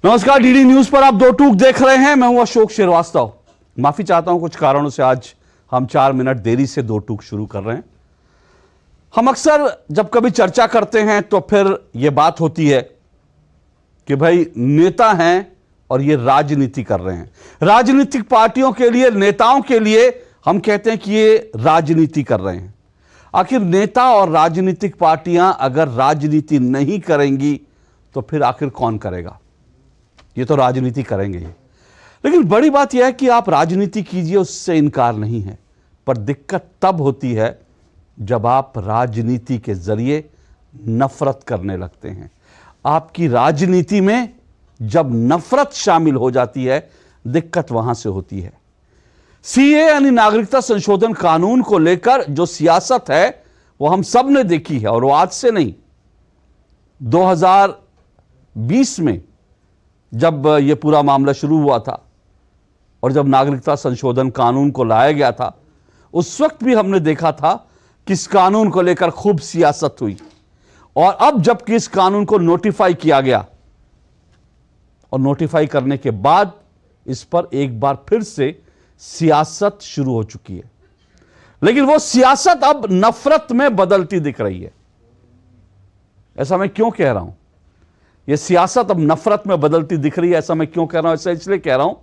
नमस्कार, DD news पर आप दो टूक देख रहे हैं। मैं हूं अशोक श्रीवास्तव। माफी चाहता हूं, कुछ कारणों से आज हम 4 मिनट देरी से दो टूक शुरू कर रहे हैं। हम अक्सर जब कभी चर्चा करते हैं तो फिर यह बात होती है कि भाई नेता हैं और ये राजनीति कर रहे हैं। राजनीतिक पार्टियों के लिए, नेताओं के लिए हम कहते हैं कि ये राजनीति कर रहे हैं। आखिर नेता और राजनीतिक पार्टियां अगर राजनीति नहीं करेंगी तो फिर आखिर कौन करेगा? ये तो राजनीति करेंगे ही। लेकिन बड़ी बात यह है कि आप राजनीति कीजिए, उससे इनकार नहीं है, पर दिक्कत तब होती है जब आप राजनीति के जरिए नफरत करने लगते हैं। आपकी राजनीति में जब नफरत शामिल हो जाती है, दिक्कत वहां से होती है। सीए यानी नागरिकता संशोधन कानून को लेकर जो सियासत है वो हम सब ने देखी है, और वो आज से नहीं, 2020 में जब यह पूरा मामला शुरू हुआ था और जब नागरिकता संशोधन कानून को लाया गया था, उस वक्त भी हमने देखा था कि इस कानून को लेकर खूब सियासत हुई। और अब जबकि इस कानून को नोटिफाई किया गया और नोटिफाई करने के बाद इस पर एक बार फिर से सियासत शुरू हो चुकी है। लेकिन वो सियासत अब नफरत में बदलती दिख रही है। ऐसा मैं क्यों कह रहा हूं? यह सियासत अब नफरत में बदलती दिख रही है, ऐसा मैं क्यों कह रहा हूं? ऐसा इसलिए कह रहा हूं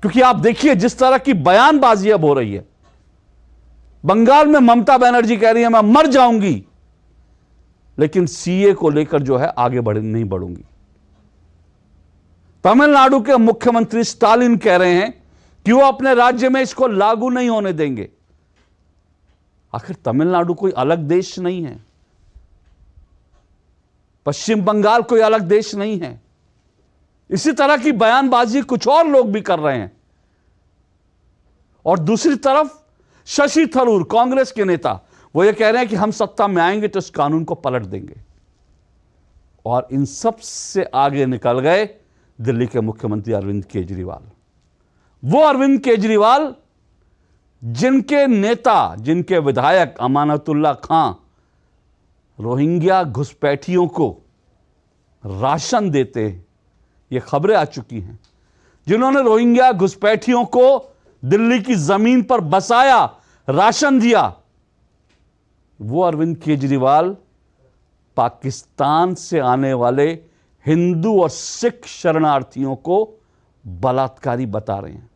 क्योंकि आप देखिए जिस तरह की बयानबाजी अब हो रही है। बंगाल में ममता बनर्जी कह रही है मैं मर जाऊंगी, लेकिन सीए को लेकर जो है आगे नहीं बढ़ूंगी। तमिलनाडु के मुख्यमंत्री स्टालिन कह रहे हैं कि वो अपने राज्य में इसको लागू नहीं होने देंगे। आखिर तमिलनाडु कोई अलग देश नहीं है, पश्चिम बंगाल कोई अलग देश नहीं है। इसी तरह की बयानबाजी कुछ और लोग भी कर रहे हैं। और दूसरी तरफ शशि थरूर, कांग्रेस के नेता, वो ये कह रहे हैं कि हम सत्ता में आएंगे तो इस कानून को पलट देंगे। और इन सब से आगे निकल गए दिल्ली के मुख्यमंत्री अरविंद केजरीवाल। वो अरविंद केजरीवाल जिनके नेता, जिनके विधायक अमानतुल्लाह खां रोहिंग्या घुसपैठियों को राशन देते, ये खबरें आ चुकी हैं, जिन्होंने रोहिंग्या घुसपैठियों को दिल्ली की जमीन पर बसाया, राशन दिया, वो अरविंद केजरीवाल पाकिस्तान से आने वाले हिंदू और सिख शरणार्थियों को बलात्कारी बता रहे हैं।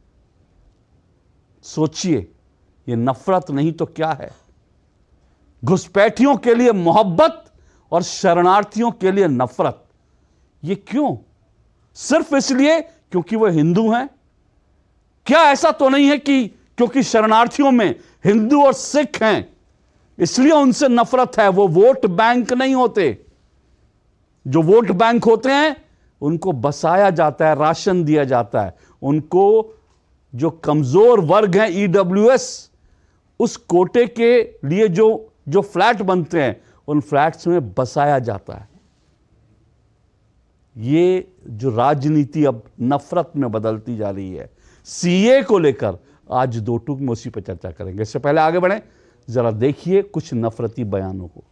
सोचिए, ये नफरत नहीं तो क्या है? घुसपैठियों के लिए मोहब्बत और शरणार्थियों के लिए नफरत। ये क्यों? सिर्फ इसलिए क्योंकि वो हिंदू हैं? क्या ऐसा तो नहीं है कि क्योंकि शरणार्थियों में हिंदू और सिख हैं इसलिए उनसे नफरत है? वो वोट बैंक नहीं होते। जो वोट बैंक होते हैं उनको बसाया जाता है, राशन दिया जाता है। उनको जो कमजोर वर्ग हैं, ईडब्ल्यूएस, उस कोटे के लिए जो फ्लैट बनते हैं, उन फ्लैट्स में बसाया जाता है। ये जो राजनीति अब नफरत में बदलती जा रही है, सीए को लेकर आज दो टूक में उसी पर चर्चा करेंगे। इससे पहले आगे बढ़ें, जरा देखिए कुछ नफरती बयानों को।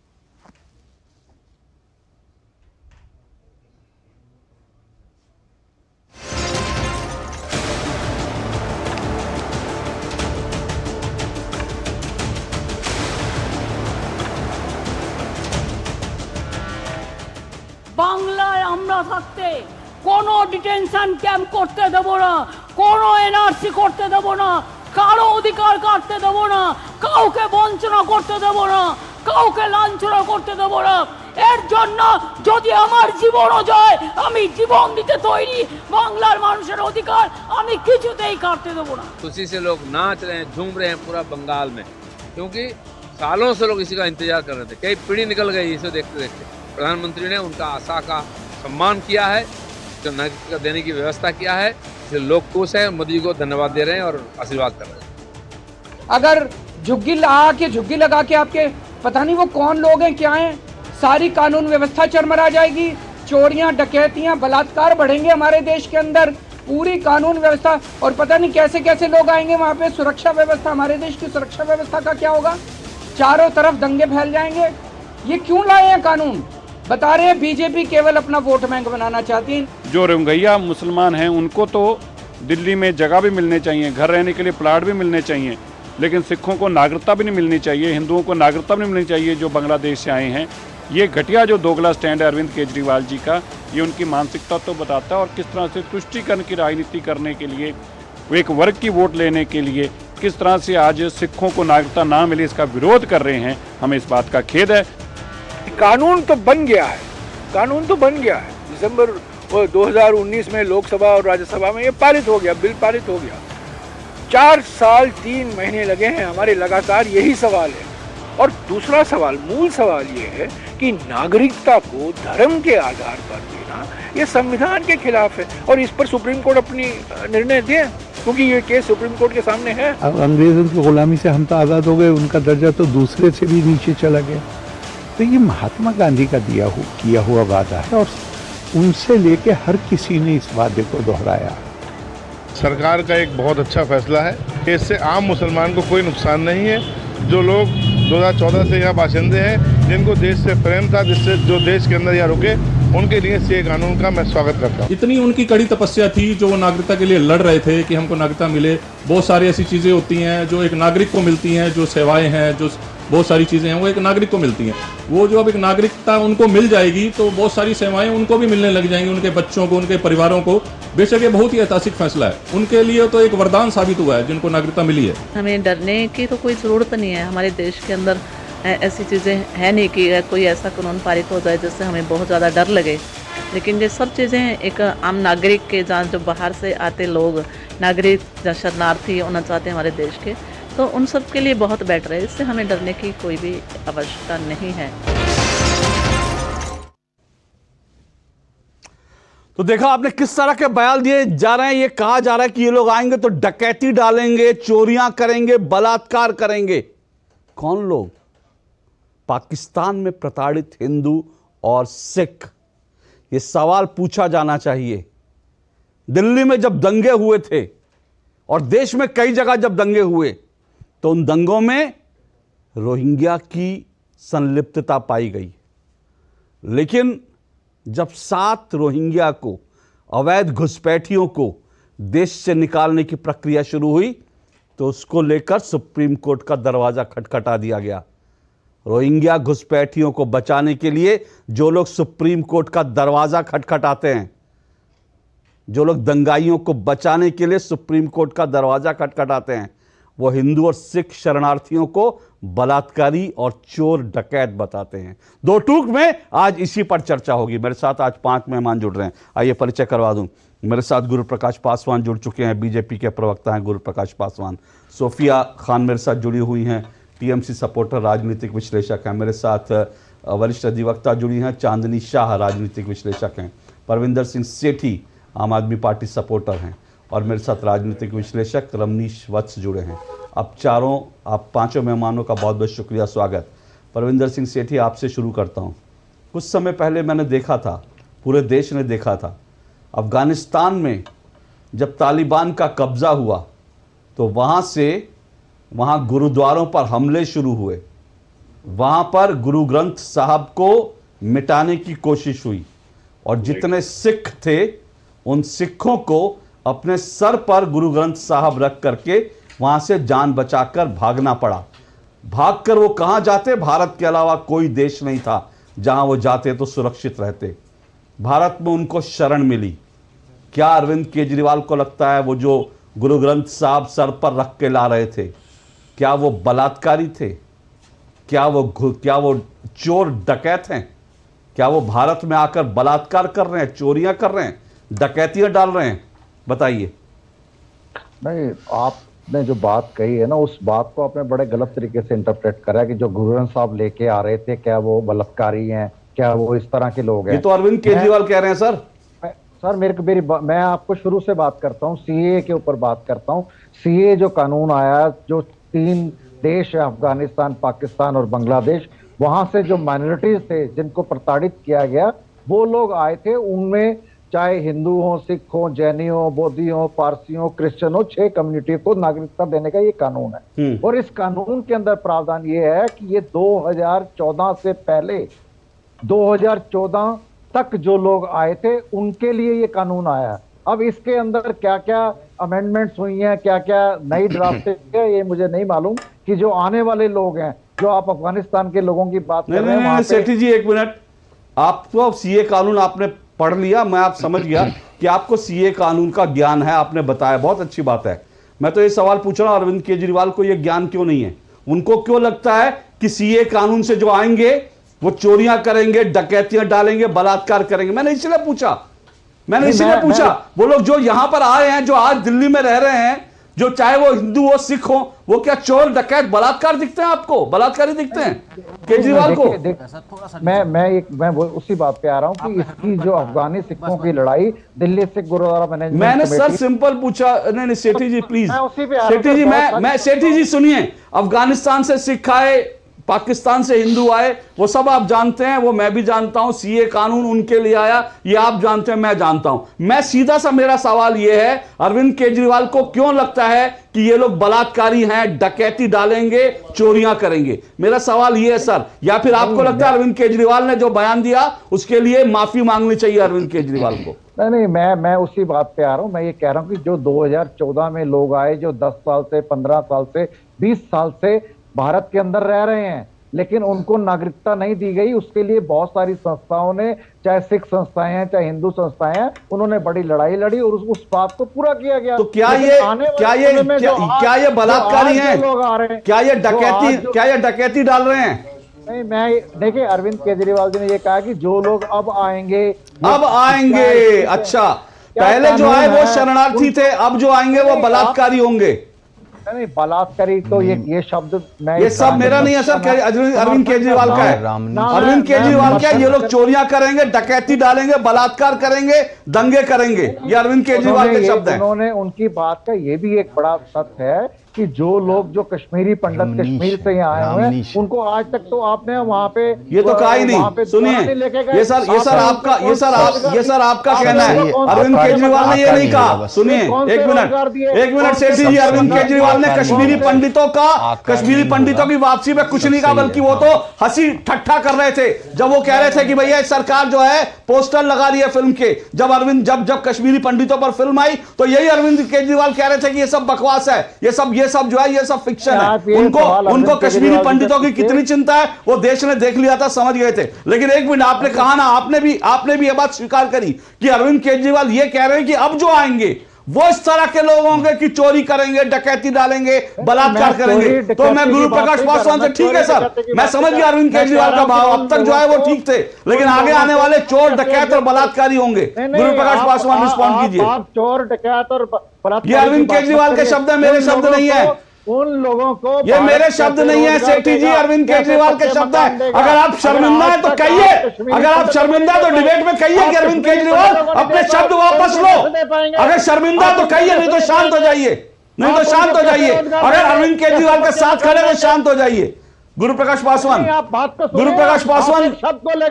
বাংলায় আমরা থাকতে কোনো ডিটেনশন ক্যাম্প করতে দেব না, কোনো এনআরসি করতে দেব না, কারো অধিকার কাটতে দেব না, কাউকে বঞ্চনা করতে দেব না, কাউকে লাঞ্ছনা করতে দেব না। এর জন্য যদি আমার জীবনও যায় আমি জীবন দিতে তৈরি। বাংলার মানুষের অধিকার আমি কিছুতেই কাটতে দেব না। खुशी से लोग नाच रहे हैं, झूम रहे हैं पूरा बंगाल में, क्योंकि सालों से लोग इसी का इंतजार कर रहे थे। कई पीढ़ी निकल गई इसे देखते देखते। प्रधानमंत्री ने उनका आशा का सम्मान किया है, जो नागरिकता देने की व्यवस्था किया है, जो लोग खुश हैं, मोदी को धन्यवाद दे रहे हैं और आशीर्वाद कर रहे हैं। अगर झुग्गी लगा के आपके पता नहीं वो कौन लोग हैं, क्या हैं, सारी कानून व्यवस्था चरमरा जाएगी। चोरियां, डकैतियां, बलात्कार बढ़ेंगे हमारे देश के अंदर। पूरी कानून व्यवस्था, और पता नहीं कैसे कैसे लोग आएंगे वहाँ पे। सुरक्षा व्यवस्था, हमारे देश की सुरक्षा व्यवस्था का क्या होगा? चारों तरफ दंगे फैल जाएंगे। ये क्यों लाए हैं कानून? बता रहे हैं बीजेपी केवल अपना वोट बैंक बनाना चाहती है। जो रोहिंग्या मुसलमान हैं उनको तो दिल्ली में जगह भी मिलने चाहिए, घर रहने के लिए प्लाट भी मिलने चाहिए, लेकिन सिखों को नागरिकता भी नहीं मिलनी चाहिए, हिंदुओं को नागरिकता भी नहीं मिलनी चाहिए जो बांग्लादेश से आए हैं। ये घटिया जो दोगला स्टैंड है अरविंद केजरीवाल जी का, ये उनकी मानसिकता तो बताता है और किस तरह से तुष्टीकरण की राजनीति करने के लिए, एक वर्ग की वोट लेने के लिए किस तरह से आज सिखों को नागरिकता ना मिले इसका विरोध कर रहे हैं। हमें इस बात का खेद है। कानून तो बन गया है, कानून तो बन गया है। दिसंबर 2019 में लोकसभा और राज्यसभा में ये पारित हो गया, बिल पारित हो गया। 4 साल 3 महीने लगे हैं हमारे, लगातार यही सवाल है। और दूसरा सवाल, मूल सवाल ये है कि नागरिकता को धर्म के आधार पर देना ये संविधान के खिलाफ है और इस पर सुप्रीम कोर्ट अपनी निर्णय दे, क्योंकि ये केस सुप्रीम कोर्ट के सामने है। अब अंग्रेजों की गुलामी से हम तो आज़ाद हो गए, उनका दर्जा तो दूसरे से भी नीचे चला गया। तो ये महात्मा गांधी का किया हुआ वादा है और उनसे लेके हर किसी ने इस वादे को दोहराया। सरकार का एक बहुत अच्छा फैसला है कि इससे आम मुसलमान को कोई नुकसान नहीं है। जो लोग 2014 से यहाँ बाशिंदे हैं, जिनको देश से प्रेम था, जिससे जो देश के अंदर यहाँ रुके, उनके लिए सीए कानून का मैं स्वागत करता हूँ। इतनी उनकी कड़ी तपस्या थी जो वो नागरिकता के लिए लड़ रहे थे कि हमको नागरिकता मिले। बहुत सारी ऐसी चीज़ें होती हैं जो एक नागरिक को मिलती हैं, जो सेवाएं हैं, जो बहुत सारी चीज़ें हैं वो एक नागरिक को मिलती हैं। वो जो अब एक नागरिकता उनको मिल जाएगी तो बहुत सारी सेवाएं उनको भी मिलने लग जाएंगी, उनके बच्चों को, उनके परिवारों को। बेशक ये बहुत ही ऐतिहासिक फैसला है, उनके लिए तो एक वरदान साबित हुआ है जिनको नागरिकता मिली है। हमें डरने की तो कोई ज़रूरत नहीं है। हमारे देश के अंदर ऐसी चीज़ें हैं नहीं कि कोई ऐसा कानून पारित हो जाए जिससे हमें बहुत ज़्यादा डर लगे। लेकिन ये सब चीज़ें एक आम नागरिक के, जहाँ जो बाहर से आते लोग, नागरिक जहाँ शरणार्थी होना चाहते हैं हमारे देश के, तो उन सब के लिए बहुत बेटर है। इससे हमें डरने की कोई भी आवश्यकता नहीं है। तो देखा आपने किस तरह के बयान दिए जा रहे हैं। ये कहा जा रहा है कि ये लोग आएंगे तो डकैती डालेंगे, चोरियां करेंगे, बलात्कार करेंगे। कौन लोग? पाकिस्तान में प्रताड़ित हिंदू और सिख। ये सवाल पूछा जाना चाहिए। दिल्ली में जब दंगे हुए थे और देश में कई जगह जब दंगे हुए तो उन दंगों में रोहिंग्या की संलिप्तता पाई गई। लेकिन जब 7 रोहिंग्या को, अवैध घुसपैठियों को देश से निकालने की प्रक्रिया शुरू हुई तो उसको लेकर सुप्रीम कोर्ट का दरवाजा खटखटा दिया गया। रोहिंग्या घुसपैठियों को बचाने के लिए जो लोग सुप्रीम कोर्ट का दरवाजा खटखटाते हैं, जो लोग दंगाइयों को बचाने के लिए सुप्रीम कोर्ट का दरवाजा खटखटाते हैं, वो हिंदू और सिख शरणार्थियों को बलात्कारी और चोर डकैत बताते हैं। दो टूक में आज इसी पर चर्चा होगी। मेरे साथ आज 5 मेहमान जुड़ रहे हैं। आइए परिचय करवा दूं। मेरे साथ गुरु प्रकाश पासवान जुड़ चुके हैं, बीजेपी के प्रवक्ता हैं गुरु प्रकाश पासवान। सोफिया खान मेरे साथ जुड़ी हुई हैं, टीएमसी सपोर्टर, राजनीतिक विश्लेषक हैं। मेरे साथ वरिष्ठ अधिवक्ता जुड़ी हैं, चांदनी शाह राजनीतिक विश्लेषक हैं। परविंदर सिंह सेठी आम आदमी पार्टी सपोर्टर हैं और मेरे साथ राजनीतिक विश्लेषक रमनीश वत्स जुड़े हैं। आप पांचों मेहमानों का बहुत बहुत शुक्रिया, स्वागत। परविंदर सिंह सेठी, आपसे शुरू करता हूं। कुछ समय पहले मैंने देखा था, पूरे देश ने देखा था, अफगानिस्तान में जब तालिबान का कब्जा हुआ तो वहाँ गुरुद्वारों पर हमले शुरू हुए। वहाँ पर गुरु ग्रंथ साहब को मिटाने की कोशिश हुई और जितने सिख थे उन सिखों को अपने सर पर गुरु ग्रंथ साहब रख करके वहाँ से जान बचाकर भागना पड़ा। भागकर वो कहाँ जाते? भारत के अलावा कोई देश नहीं था जहाँ वो जाते तो सुरक्षित रहते। भारत में उनको शरण मिली। क्या अरविंद केजरीवाल को लगता है वो जो गुरु ग्रंथ साहब सर पर रख के ला रहे थे, क्या वो बलात्कारी थे? क्या वो चोर डकैत हैं? क्या वो भारत में आकर बलात्कार कर रहे हैं, चोरियां कर रहे हैं, डकैतियां डाल रहे हैं? बताइए। नहीं, आपने जो बात कही है ना, उस बात को आपने बड़े गलत तरीके से इंटरप्रेट करा है कि जो गुरु ग्रंथ साहब लेके आ रहे थे, क्या वो बलात्कारी हैं, क्या वो इस तरह के लोग हैं? ये तो अरविंद केजरीवाल कह रहे हैं सर। मैं आपको शुरू से बात करता हूँ, सीए के ऊपर बात करता हूँ। सीए जो कानून आया, जो 3 देश है, अफगानिस्तान, पाकिस्तान और बांग्लादेश, वहां से जो माइनॉरिटीज थे जिनको प्रताड़ित किया गया, वो लोग आए थे। उनमें चाहे हिंदू हो, सिख हो, जैनी हो, बौद्धि हो, पारसी हो, क्रिश्चियन हो, 6 कम्युनिटी को नागरिकता देने का ये कानून है। और इस कानून के अंदर प्रावधान ये है कि ये 2014 से पहले 2014 तक जो लोग आए थे उनके लिए ये कानून आया। अब इसके अंदर क्या क्या अमेंडमेंट्स हुई हैं, क्या क्या नई ड्राफ्ट है, ये मुझे नहीं मालूम। कि जो आने वाले लोग हैं, जो आप अफगानिस्तान के लोगों की बात कर रहे हैं, वहां पे सेठी जी एक मिनट, आपको सीए कानून आपने पढ़ लिया, मैं आप समझ गया कि आपको सीए कानून का ज्ञान है, आपने बताया, बहुत अच्छी बात है। मैं तो ये सवाल पूछ रहा हूं, अरविंद केजरीवाल को ये ज्ञान क्यों नहीं है? उनको क्यों लगता है कि सीए कानून से जो आएंगे वो चोरियां करेंगे, डकैतियां डालेंगे, बलात्कार करेंगे? मैंने इसलिए पूछा, वो लोग जो यहां पर आए हैं, जो आज दिल्ली में रह रहे हैं, जो चाहे वो हिंदू हो, सिख हो, वो क्या चोर, डकैत, बलात्कार दिखते हैं आपको? बलात्कारी दिखते हैं केजरीवाल को? मैं उसी बात पे आ रहा हूँ कि इसकी जो अफगानी सिखों की लड़ाई दिल्ली सिख गुरुद्वारा मैनेजमेंट, मैंने सर सिंपल पूछा। नहीं सेठी जी प्लीज, सेठी जी मैं सेठी जी सुनिए, अफगानिस्तान से सिख आए, पाकिस्तान से हिंदू आए, वो सब आप जानते हैं, वो मैं भी जानता हूं। सीए कानून उनके लिए आया, ये आप जानते हैं, मैं जानता हूं। मैं सीधा सा मेरा सवाल ये है, अरविंद केजरीवाल को क्यों लगता है कि ये लोग बलात्कारी हैं, डकैती डालेंगे, चोरियां करेंगे? मेरा सवाल ये है सर। या फिर आपको लगता है अरविंद केजरीवाल ने जो बयान दिया उसके लिए माफी मांगनी चाहिए अरविंद केजरीवाल को? नहीं, मैं उसी बात पे आ रहा हूं। मैं ये कह रहा हूं कि जो 2014 में लोग आए, जो 10 साल से, 15 साल से, 20 साल से भारत के अंदर रह रहे हैं, लेकिन उनको नागरिकता नहीं दी गई, उसके लिए बहुत सारी संस्थाओं ने, चाहे सिख संस्थाएं हैं, चाहे हिंदू संस्थाएं हैं, उन्होंने बड़ी लड़ाई लड़ी और उस बात को पूरा किया गया। तो क्या ये बलात्कारी हैं? क्या ये डकैती डाल रहे हैं? नहीं, मैं देखिए, अरविंद केजरीवाल जी ने ये कहा कि जो लोग अब आएंगे। अच्छा, पहले जो आए वो शरणार्थी थे, अब जो आएंगे वो बलात्कारी होंगे? नहीं, बलात्कारी तो ये शब्द ये सब मेरा नहीं है सर, अरविंद केजरीवाल का है। अरविंद केजरीवाल का, ये लोग चोरियां करेंगे, डकैती डालेंगे, बलात्कार करेंगे, दंगे करेंगे, ये अरविंद केजरीवाल के शब्द हैं। उन्होंने, उनकी बात का ये भी एक बड़ा सत्य है कि जो लोग, जो कश्मीरी पंडित कश्मीर से यहाँ आए हुए हैं, उनको आज तक तो आपने वहाँ पे ये तो कहा ही नहीं। सुनिए, ये सर आपका कहना है, अरविंद केजरीवाल ने ये नहीं कहा। सुनिए एक मिनट सेठी जी, अरविंद केजरीवाल ने कश्मीरी पंडितों की वापसी पे कुछ नहीं कहा, बल्कि वो तो हंसी ठट्ठा कर रहे थे जब वो कह रहे थे कि भैया सरकार जो है पोस्टर लगा रही है फिल्म के। जब कश्मीरी पंडितों पर फिल्म आई तो यही अरविंद केजरीवाल कह रहे थे कि ये सब बकवास है, ये सब जो है ये सब फिक्शन है। उनको कश्मीरी पंडितों की कितनी चिंता है वो देश ने देख लिया था, समझ गए थे। लेकिन एक मिनट, आपने कहा ना, आपने भी ये बात स्वीकार करी कि अरविंद केजरीवाल ये कह रहे हैं कि अब जो आएंगे वो इस तरह के लोग होंगे कि चोरी करेंगे, डकैती डालेंगे, बलात्कार करेंगे। तो मैं गुरु प्रकाश पासवान से, ठीक है सर, मैं समझ गया अरविंद केजरीवाल का भाव, अब तक जो है वो ठीक थे, लेकिन आगे आने वाले चोर, डकैत और बलात्कारी होंगे। गुरु प्रकाश पासवान रिस्पॉन्ड कीजिए। चोर, डकैत और बलात्कारी, ये अरविंद केजरीवाल के शब्द है, मेरे शब्द नहीं है। उन लोगों को, ये मेरे शब्द नहीं है सेठी जी, अरविंद केजरीवाल के शब्द है। अगर आप शर्मिंदा है तो कहिए, अगर आप शर्मिंदा है तो डिबेट में कहिए कि अरविंद केजरीवाल अपने शब्द वापस लो। अगर शर्मिंदा है तो कहिए, नहीं तो शांत हो जाइए, अगर अरविंद केजरीवाल के साथ खड़े तो शांत हो जाइए। गुरु प्रकाश पासवान,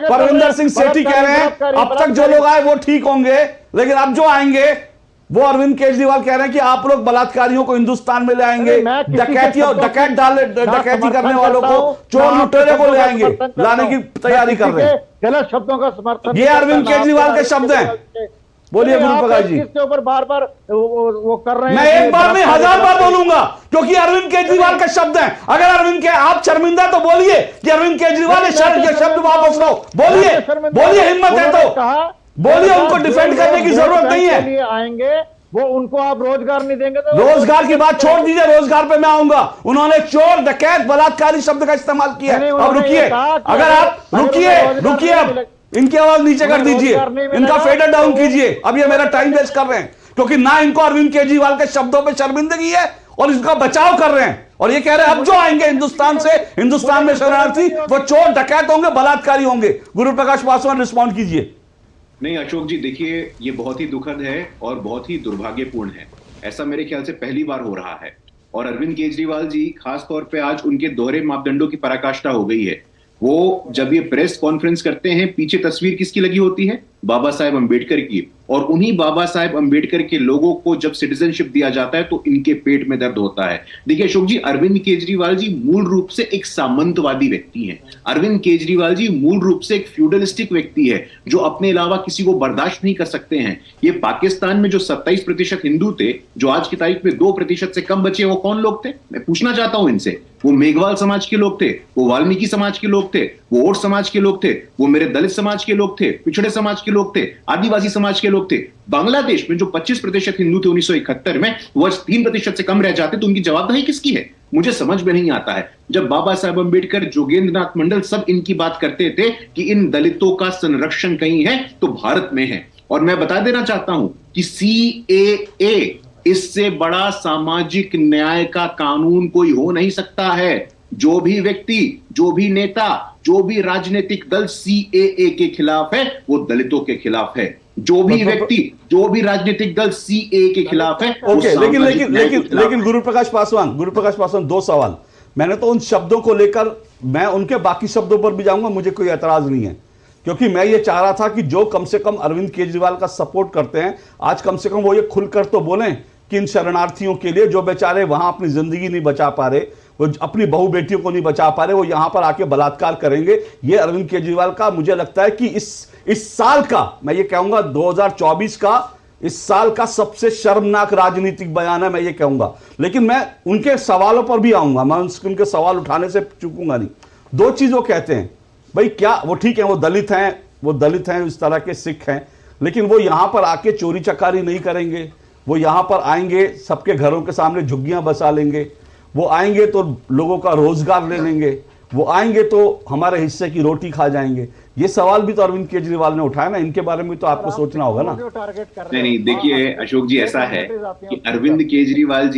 परविंदर सिंह सेठी कह रहे हैं अब तक जो लोग आए वो ठीक होंगे, लेकिन अब जो आएंगे वो अरविंद केजरीवाल कह रहे हैं कि आप लोग बलात्कारियों को हिंदुस्तान में ले आएंगे, डकैती करने वालों को, चोर लुटेरे को ले आएंगे, लाने की तैयारी कर रहे हैं। गलत शब्दों का समर्थन, ये अरविंद केजरीवाल के शब्द हैं। बोलिए गुरु प्रकाश जी। इसके ऊपर बार-बार वो कर रहे हैं। मैं एक बार नहीं 1000 बार बोलूंगा, क्योंकि अरविंद केजरीवाल के शब्द हैं। अगर आप शर्मिंदा तो बोलिए कि अरविंद केजरीवाल ने शब्द वापस लो, बोलिए, हिम्मत है तो बोलिए, उनको डिफेंड करने की जरूरत नहीं है। आएंगे वो, उनको आप रोजगार नहीं देंगे तो रोजगार की बात छोड़ दीजिए, रोजगार पे मैं आऊंगा। उन्होंने चोर, डकैत, बलात्कारी शब्द का इस्तेमाल किया। अब रुकिए, अगर आप रुकिए, अब इनकी आवाज नीचे कर दीजिए, इनका फेडर डाउन कीजिए। अब ये मेरा टाइम वेस्ट कर रहे हैं, क्योंकि ना इनको अरविंद केजरीवाल के शब्दों पे शर्मिंदगी है और इसका बचाव कर रहे हैं। और ये कह रहे हैं अब जो आएंगे हिंदुस्तान में शरणार्थी, वो चोर, डकैत होंगे, बलात्कारी होंगे। गुरु प्रकाश पासवान रिस्पॉन्ड कीजिए। नहीं अशोक जी, देखिए ये बहुत ही दुखद है और बहुत ही दुर्भाग्यपूर्ण है। ऐसा मेरे ख्याल से पहली बार हो रहा है। और अरविंद केजरीवाल जी, खास तौर पे आज उनके दोहरे मापदंडों की पराकाष्ठा हो गई है। वो जब ये प्रेस कॉन्फ्रेंस करते हैं, पीछे तस्वीर किसकी लगी होती है? बाबा साहेब अम्बेडकर की। और उन्हीं बाबा साहेब अंबेडकर के लोगों को जब सिटीजनशिप दिया जाता है तो इनके पेट में दर्द होता है। देखिए अशोक जी, अरविंद केजरीवाल जी मूल रूप से एक सामंतवादी व्यक्ति हैं। अरविंद केजरीवाल जी मूल रूप से एक फ्यूडलिस्टिक व्यक्ति है जो अपने अलावा किसी को बर्दाश्त नहीं कर सकते हैं। ये पाकिस्तान में जो 27% हिंदू थे, जो आज की तारीख में 2% से कम बचे, वो कौन लोग थे? मैं पूछना चाहता हूं इनसे। वो मेघवाल समाज के लोग थे, वो वाल्मीकि समाज के लोग थे, वो ओट समाज के लोग थे, वो मेरे दलित समाज के लोग थे, पिछड़े समाज के लोग थे, आदिवासी समाज के लोग थे। बांग्लादेश में जो 25% हिंदू थे 1971 में, वो 3% से कम रह जाते, तो उनकी जवाबदेही किसकी है? मुझे समझ में नहीं आता है। जब बाबा साहब अंबेडकर, जोगेंद्रनाथ मंडल सब इनकी बात करते थे कि इन दलितों का संरक्षण कहीं है तो भारत में है। और मैं बता देना चाहता हूं कि CAA इससे बड़ा सामाजिक न्याय का कानून कोई हो नहीं सकता है। जो भी व्यक्ति, जो भी नेता, जो भी राजनीतिक दल CAA के खिलाफ है, वो दलितों के खिलाफ है। जो भी व्यक्ति, जो भी राजनीतिक दल CAA के खिलाफ है। ओके, लेकिन गुरुप्रकाश पासवान 2 सवाल। मैंने तो उन शब्दों को लेकर, मैं उनके बाकी शब्दों पर भी जाऊंगा, मुझे कोई एतराज नहीं है, क्योंकि मैं ये चाह रहा था कि जो कम से कम अरविंद केजरीवाल का सपोर्ट करते हैं, आज कम से कम वो ये खुलकर तो बोलें कि इन शरणार्थियों के लिए, जो बेचारे वहां अपनी जिंदगी नहीं बचा पा रहे, वो अपनी बहू बेटियों को नहीं बचा पा रहे, वो यहां पर आके बलात्कार करेंगे। ये अरविंद केजरीवाल का, मुझे लगता है कि इस साल का, मैं ये कहूंगा 2024 का, इस साल का सबसे शर्मनाक राजनीतिक बयान है, मैं ये कहूंगा। लेकिन मैं उनके सवालों पर भी आऊंगा, मैं उनके सवाल उठाने से चूकूंगा नहीं। 2 चीज वो कहते हैं, भाई क्या वो ठीक है, वो दलित हैं, इस तरह के सिख हैं, लेकिन वो यहां पर आके चोरी चकारी नहीं करेंगे। वो यहां पर आएंगे, सबके घरों के सामने झुग्गियां बसा लेंगे, वो आएंगे तो लोगों का रोजगार ले लेंगे, वो आएंगे तो हमारे हिस्से की रोटी खा जाएंगे। ये सवाल भी तो अरविंद केजरीवाल ने उठाया ना, इनके बारे में तो आपको सोचना होगा ना। नहीं, देखिए अशोक जी, ऐसा है कि अरविंद केजरीवाल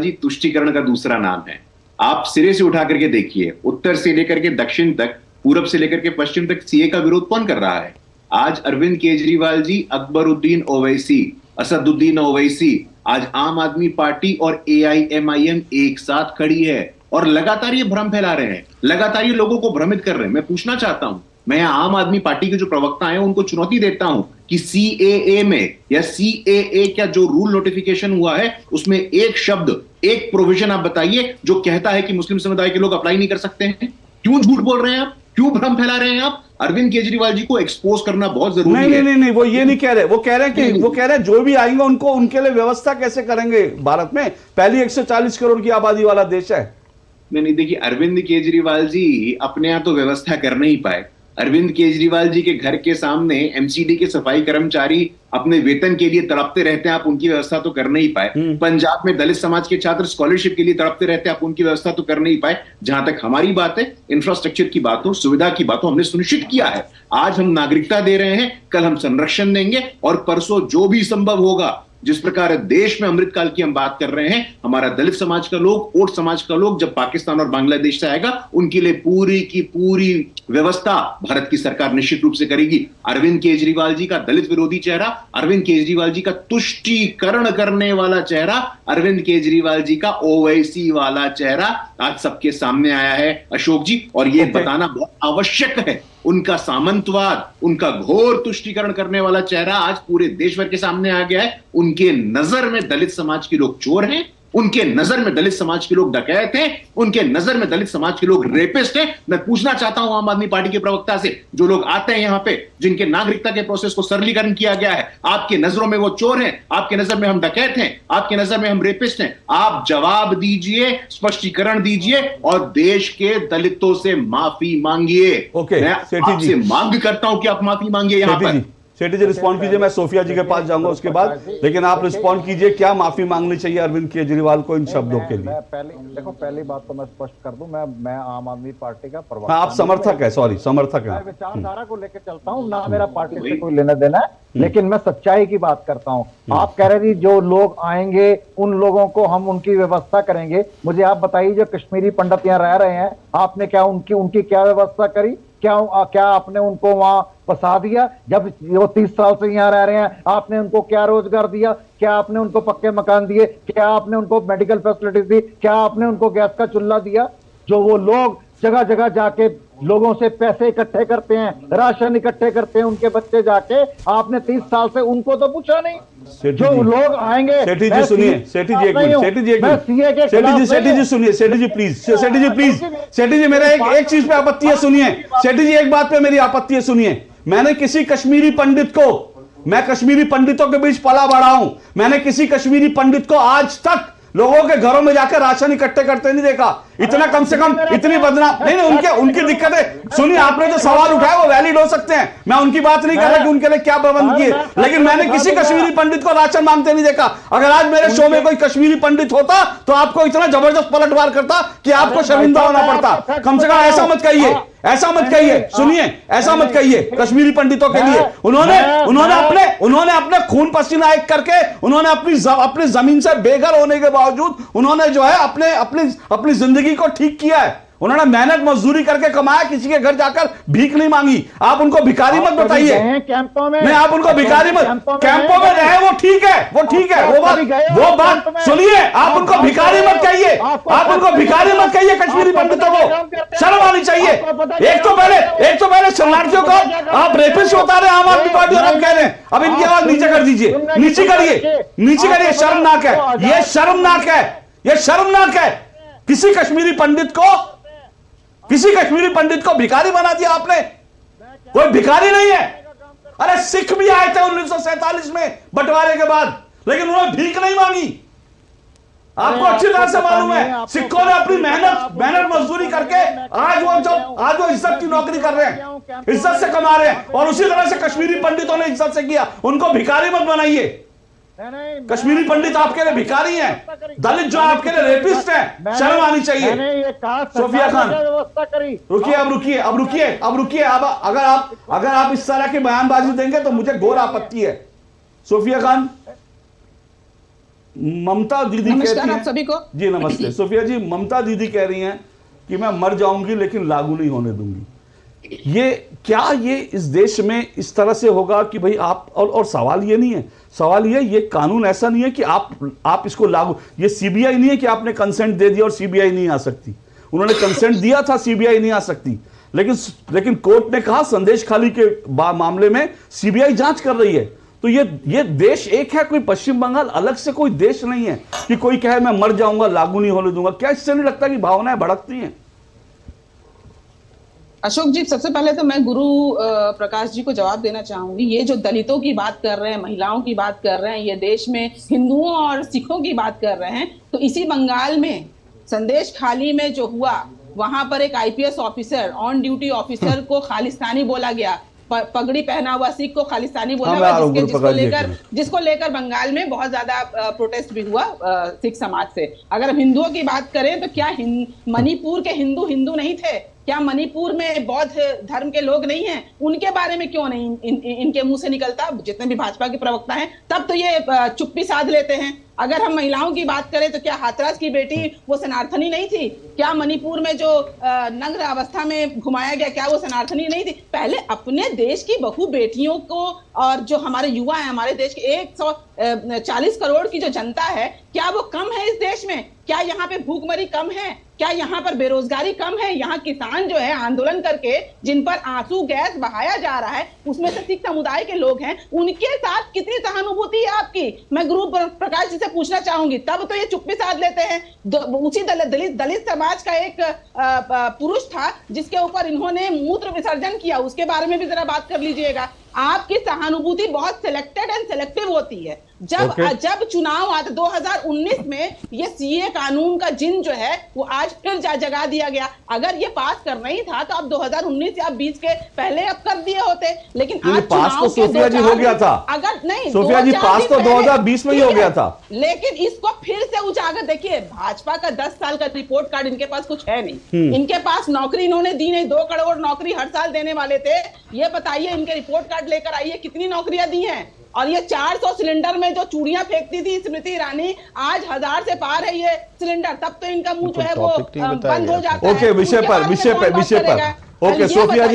जी तुष्टीकरण का दूसरा नाम है। आप सिरे से उठा करके देखिए, उत्तर से लेकर के दक्षिण तक, पूरब से लेकर के पश्चिम तक CAA का विरोध कौन कर रहा है? आज अरविंद केजरीवाल जी, अकबरुद्दीन ओवैसी, असदुद्दीन ओवैसी, आज आम आदमी पार्टी और AIMIM एक साथ खड़ी है और लगातार ये भ्रम फैला रहे हैं, लगातार ये लोगों को भ्रमित कर रहे हैं। मैं पूछना चाहता हूं, मैं आम आदमी पार्टी के जो प्रवक्ता हैं उनको चुनौती देता हूं कि CAA में या CAA का जो रूल नोटिफिकेशन हुआ है उसमें एक शब्द, एक प्रोविजन आप बताइए जो कहता है कि मुस्लिम समुदाय के लोग अप्लाई नहीं कर सकते हैं। क्यों झूठ बोल रहे हैं आप? क्यों भ्रम फैला रहे हैं आप? अरविंद केजरीवाल जी को एक्सपोज करना बहुत जरूरी है। नहीं, वो ये नहीं कह रहे। वो कह रहे हैं जो भी आएंगे उनको, उनके लिए व्यवस्था कैसे करेंगे? भारत में पहली 140 करोड़ की आबादी वाला देश है। नहीं, देखिए अरविंद केजरीवाल जी अपने यहाँ तो व्यवस्था कर नहीं पाए। अरविंद केजरीवाल जी के घर के सामने MCD के सफाई कर्मचारी अपने वेतन के लिए तड़पते रहते हैं, आप उनकी व्यवस्था तो कर नहीं पाए। पंजाब में दलित समाज के छात्र स्कॉलरशिप के लिए तड़पते रहते हैं, आप उनकी व्यवस्था तो कर नहीं पाए। जहां तक हमारी बात है, इंफ्रास्ट्रक्चर की बात हो, सुविधा की बात हो, हमने सुनिश्चित किया है। आज हम नागरिकता दे रहे हैं, कल हम संरक्षण देंगे, और परसों जो भी संभव होगा, जिस प्रकार देश में अमृतकाल की हम बात कर रहे हैं, हमारा दलित समाज का लोग, ओट समाज का लोग जब पाकिस्तान और बांग्लादेश से आएगा, उनके लिए पूरी की पूरी व्यवस्था भारत की सरकार निश्चित रूप से करेगी। अरविंद केजरीवाल जी का दलित विरोधी चेहरा, अरविंद केजरीवाल जी का तुष्टीकरण करने वाला चेहरा, अरविंद केजरीवाल जी का ओवैसी वाला चेहरा आज सबके सामने आया है अशोक जी। और ये बताना बहुत आवश्यक है, उनका सामंतवाद, उनका घोर तुष्टीकरण करने वाला चेहरा आज पूरे देश भर के सामने आ गया है। उनके नजर में दलित समाज के लोग चोर हैं, उनके नजर में दलित समाज के लोग डकैत हैं, उनके नजर में दलित समाज के लोग रेपिस्ट हैं। मैं पूछना चाहता हूं आम आदमी पार्टी के प्रवक्ता से, जो लोग आते हैं यहां पे, जिनके नागरिकता के प्रोसेस को सरलीकरण किया गया है, आपके नजरों में वो चोर हैं, आपके नजर में हम डकैत हैं, आपके नजर में हम रेपिस्ट हैं? आप जवाब दीजिए, स्पष्टीकरण दीजिए और देश के दलितों से माफी मांगिए। मैं आपसे मांग करता हूं कि आप माफी मांगिए। यहां पर सेठी जी रिस्पॉन्ड कीजिए, मैं सोफिया जी के पास जाऊंगा उसके बाद, लेकिन आप रिस्पॉन्ड कीजिए, क्या माफी मांगनी चाहिए अरविंद केजरीवाल को इन शब्दों के लिए? पहली बात तो मैं स्पष्ट कर दूं, मैं आम आदमी पार्टी का प्रवक्ता। हाँ, आप समर्थक है, सॉरी समर्थक है। विचारधारा को लेकर चलता हूं, ना मेरा पार्टी से कोई लेना देना है, लेकिन मैं सच्चाई की बात करता हूं। आप कह रहे थे जो लोग आएंगे उन लोगों को हम उनकी व्यवस्था करेंगे। मुझे आप बताइए, जो कश्मीरी पंडित यहाँ रह रहे हैं, आपने क्या उनकी क्या व्यवस्था करी? क्या आपने उनको वहां फंसा दिया? जब वो 30 साल से यहाँ रह रहे हैं, आपने उनको क्या रोजगार दिया? क्या आपने उनको पक्के मकान दिए? क्या आपने उनको मेडिकल फैसिलिटीज दी? क्या आपने उनको गैस का चूल्हा दिया? जो वो लोग जगह जगह जाके लोगों से पैसे इकट्ठे करते हैं, राशन इकट्ठे करते हैं, उनके बच्चे जाके, आपने 30 साल से उनको तो पूछा नहीं। जो लोग आएंगे, सेठी जी सुनिए, सेठी जी एक मिनट, सेठी जी एक मिनट, सेठी जी सुनिए, सेठी जी प्लीज, सेठी जी प्लीज, सेठी जी मेरा एक चीज पे आपत्ति है, सुनिए सेठी जी, एक बात पे मेरी आपत्ति है, सुनिए। मैंने किसी कश्मीरी पंडित को, मैं कश्मीरी पंडितों के बीच पला बड़ा हूं, मैंने किसी कश्मीरी पंडित को आज तक लोगों के घरों में जाकर राशन इकट्ठे करते नहीं देखा। इतना कम से कम इतनी बदनाम नहीं, उनकी दिक्कतें सुनिए। आपने जो सवाल उठाए वो वैलिड हो सकते हैं, मैं उनकी बात नहीं कर रहा कि उनके लिए क्या प्रबंध किए, लेकिन मैंने किसी कश्मीरी पंडित को राशन मांगते नहीं देखा। अगर आज मेरे शो में कोई कश्मीरी पंडित होता तो आपको इतना जबरदस्त पलटवार करता कि आपको शर्मिंदा होना पड़ता। कम से कम ऐसा मत कहिए, ऐसा मत कहिए, सुनिए, ऐसा मत कहिए कश्मीरी पंडितों के लिए। उन्होंने अपने खून पसीना एक करके उन्होंने अपनी जमीन से बेघर होने के बावजूद उन्होंने जो है अपनी जिंदगी को ठीक किया है। उन्होंने मेहनत मजदूरी करके कमाया, किसी के घर जाकर भीख नहीं मांगी। आप उनको भिखारी मत बताइए, कैंपों में नहीं आप उनको भिखारी मत, कैंपों में रहे वो ठीक है, वो ठीक है, वो बात सुनिए। आप उनको भिखारी मत कहिए, आप उनको भिखारी मत कहिए कश्मीरी पंडितों को, शर्म आनी चाहिए। एक तो पहले शरणार्थियों को आप रेपिस्ट बता रहे हैं आम आदमी पार्टी, और आप कह रहे हैं अब इनकी आवाज नीचे कर दीजिए, नीचे करिए, शर्मनाक है, ये शर्मनाक है, ये शर्मनाक है। किसी कश्मीरी पंडित को भिखारी बना दिया आपने, कोई भिखारी नहीं है। अरे सिख भी आए थे 1947 में बंटवारे के बाद, लेकिन उन्होंने भीख नहीं मांगी। आपको अच्छी तरह से मालूम है, सिखों ने अपनी मेहनत मजदूरी करके आज वो इज्जत की नौकरी कर रहे हैं, इज्जत से कमा रहे हैं, और उसी तरह से कश्मीरी पंडितों ने इज्जत से किया। उनको भिखारी मत बनाइए। कश्मीरी पंडित आपके लिए भिखारी हैं, दलित जो आपके लिए रेपिस्ट हैं, शर्म आनी चाहिए। सोफिया खान रुकिए। अगर आप इस तरह की बयानबाजी देंगे तो मुझे घोर आपत्ति है। सोफिया खान, ममता दीदी कहती हैं, सभी को जी नमस्ते। सोफिया जी, ममता दीदी कह रही हैं कि मैं मर जाऊंगी लेकिन लागू नहीं होने दूंगी। ये इस देश में इस तरह से होगा कि भाई आप और सवाल ये नहीं है, सवाल ये कानून ऐसा नहीं है कि आप इसको लागू, ये सीबीआई नहीं है कि आपने कंसेंट दे दिया और सीबीआई नहीं आ सकती। उन्होंने कंसेंट दिया था, सीबीआई नहीं आ सकती, लेकिन कोर्ट ने कहा संदेश खाली के मामले में सीबीआई जांच कर रही है। तो ये देश एक है, कोई पश्चिम बंगाल अलग से कोई देश नहीं है कि कोई कहे मैं मर जाऊंगा लागू नहीं होने दूंगा। क्या इससे नहीं लगता कि भावनाएं भड़कती हैं? अशोक जी, सबसे पहले तो मैं गुरु प्रकाश जी को जवाब देना चाहूंगी। ये जो दलितों की बात कर रहे हैं, महिलाओं की बात कर रहे हैं, ये देश में हिंदुओं और सिखों की बात कर रहे हैं, तो इसी बंगाल में संदेश खाली में जो हुआ, वहां पर एक IPS officer, on duty officer को खालिस्तानी बोला गया, पगड़ी पहना हुआ सिख को खालिस्तानी बोला हुआ, जिसको लेकर बंगाल में बहुत ज्यादा प्रोटेस्ट भी हुआ सिख समाज से। अगर हम हिंदुओं की बात करें तो क्या मणिपुर के हिंदू नहीं थे? क्या मणिपुर में बौद्ध धर्म के लोग नहीं हैं? उनके बारे में क्यों नहीं इनके मुंह से निकलता? जितने भी भाजपा के प्रवक्ता हैं तब तो ये चुप्पी साध लेते हैं। अगर हम महिलाओं की बात करें तो क्या हाथरस की बेटी वो सनार्थनी नहीं थी? क्या मणिपुर में जो नग्न अवस्था में घुमाया गया, क्या वो सनार्थनी नहीं थी? पहले अपने देश की बहु बेटियों को, और जो हमारे युवा हैं, हमारे देश के 140 करोड़ की जो जनता है, क्या वो कम है इस देश में? क्या यहाँ पे भूखमरी कम है? क्या यहाँ पर बेरोजगारी कम है? यहाँ किसान जो है आंदोलन करके जिन पर आंसू गैस बहाया जा रहा है, उसमें से सिख समुदाय के लोग हैं, उनके साथ कितनी सहानुभूति है आपकी? मैं गुरु प्रकाश जी से पूछना चाहूंगी। तब तो ये चुप्पी साध लेते हैं। उसी दलित समाज का एक पुरुष था जिसके ऊपर इन्होंने मूत्र विसर्जन किया, उसके बारे में भी जरा बात कर लीजिएगा। आपकी सहानुभूति बहुत सिलेक्टेड एंड सिलेक्टिव होती है। जब चुनाव आता 2019 में, ये सीए कानून का जिन जो है वो आज फिर जगा दिया गया। अगर ये पास करना ही था तो आप 2019 या 20 के पहले अब कर दिए होते, लेकिन आज पास तो सोफिया जी हो गया था। अगर नहीं, सोफिया जी पास तो 2020 में ही हो गया था, लेकिन इसको फिर से उजागर, देखिए भाजपा का 10 साल का रिपोर्ट कार्ड इनके पास कुछ है नहीं। इनके पास नौकरी इन्होंने दी नहीं, 2 करोड़ नौकरी हर साल देने वाले थे। ये बताइए, इनके रिपोर्ट कार्ड लेकर आइए कितनी नौकरियां दी हैं। और ये 400 सिलेंडर में जो चूड़ियां फेंकती थी स्मृति ईरानी, आज 1000 से पार है ये सिलेंडर। तब तो इनका मुंह जो है वो बंद हो जाता है। ओके, विषय पर ओके सोफिया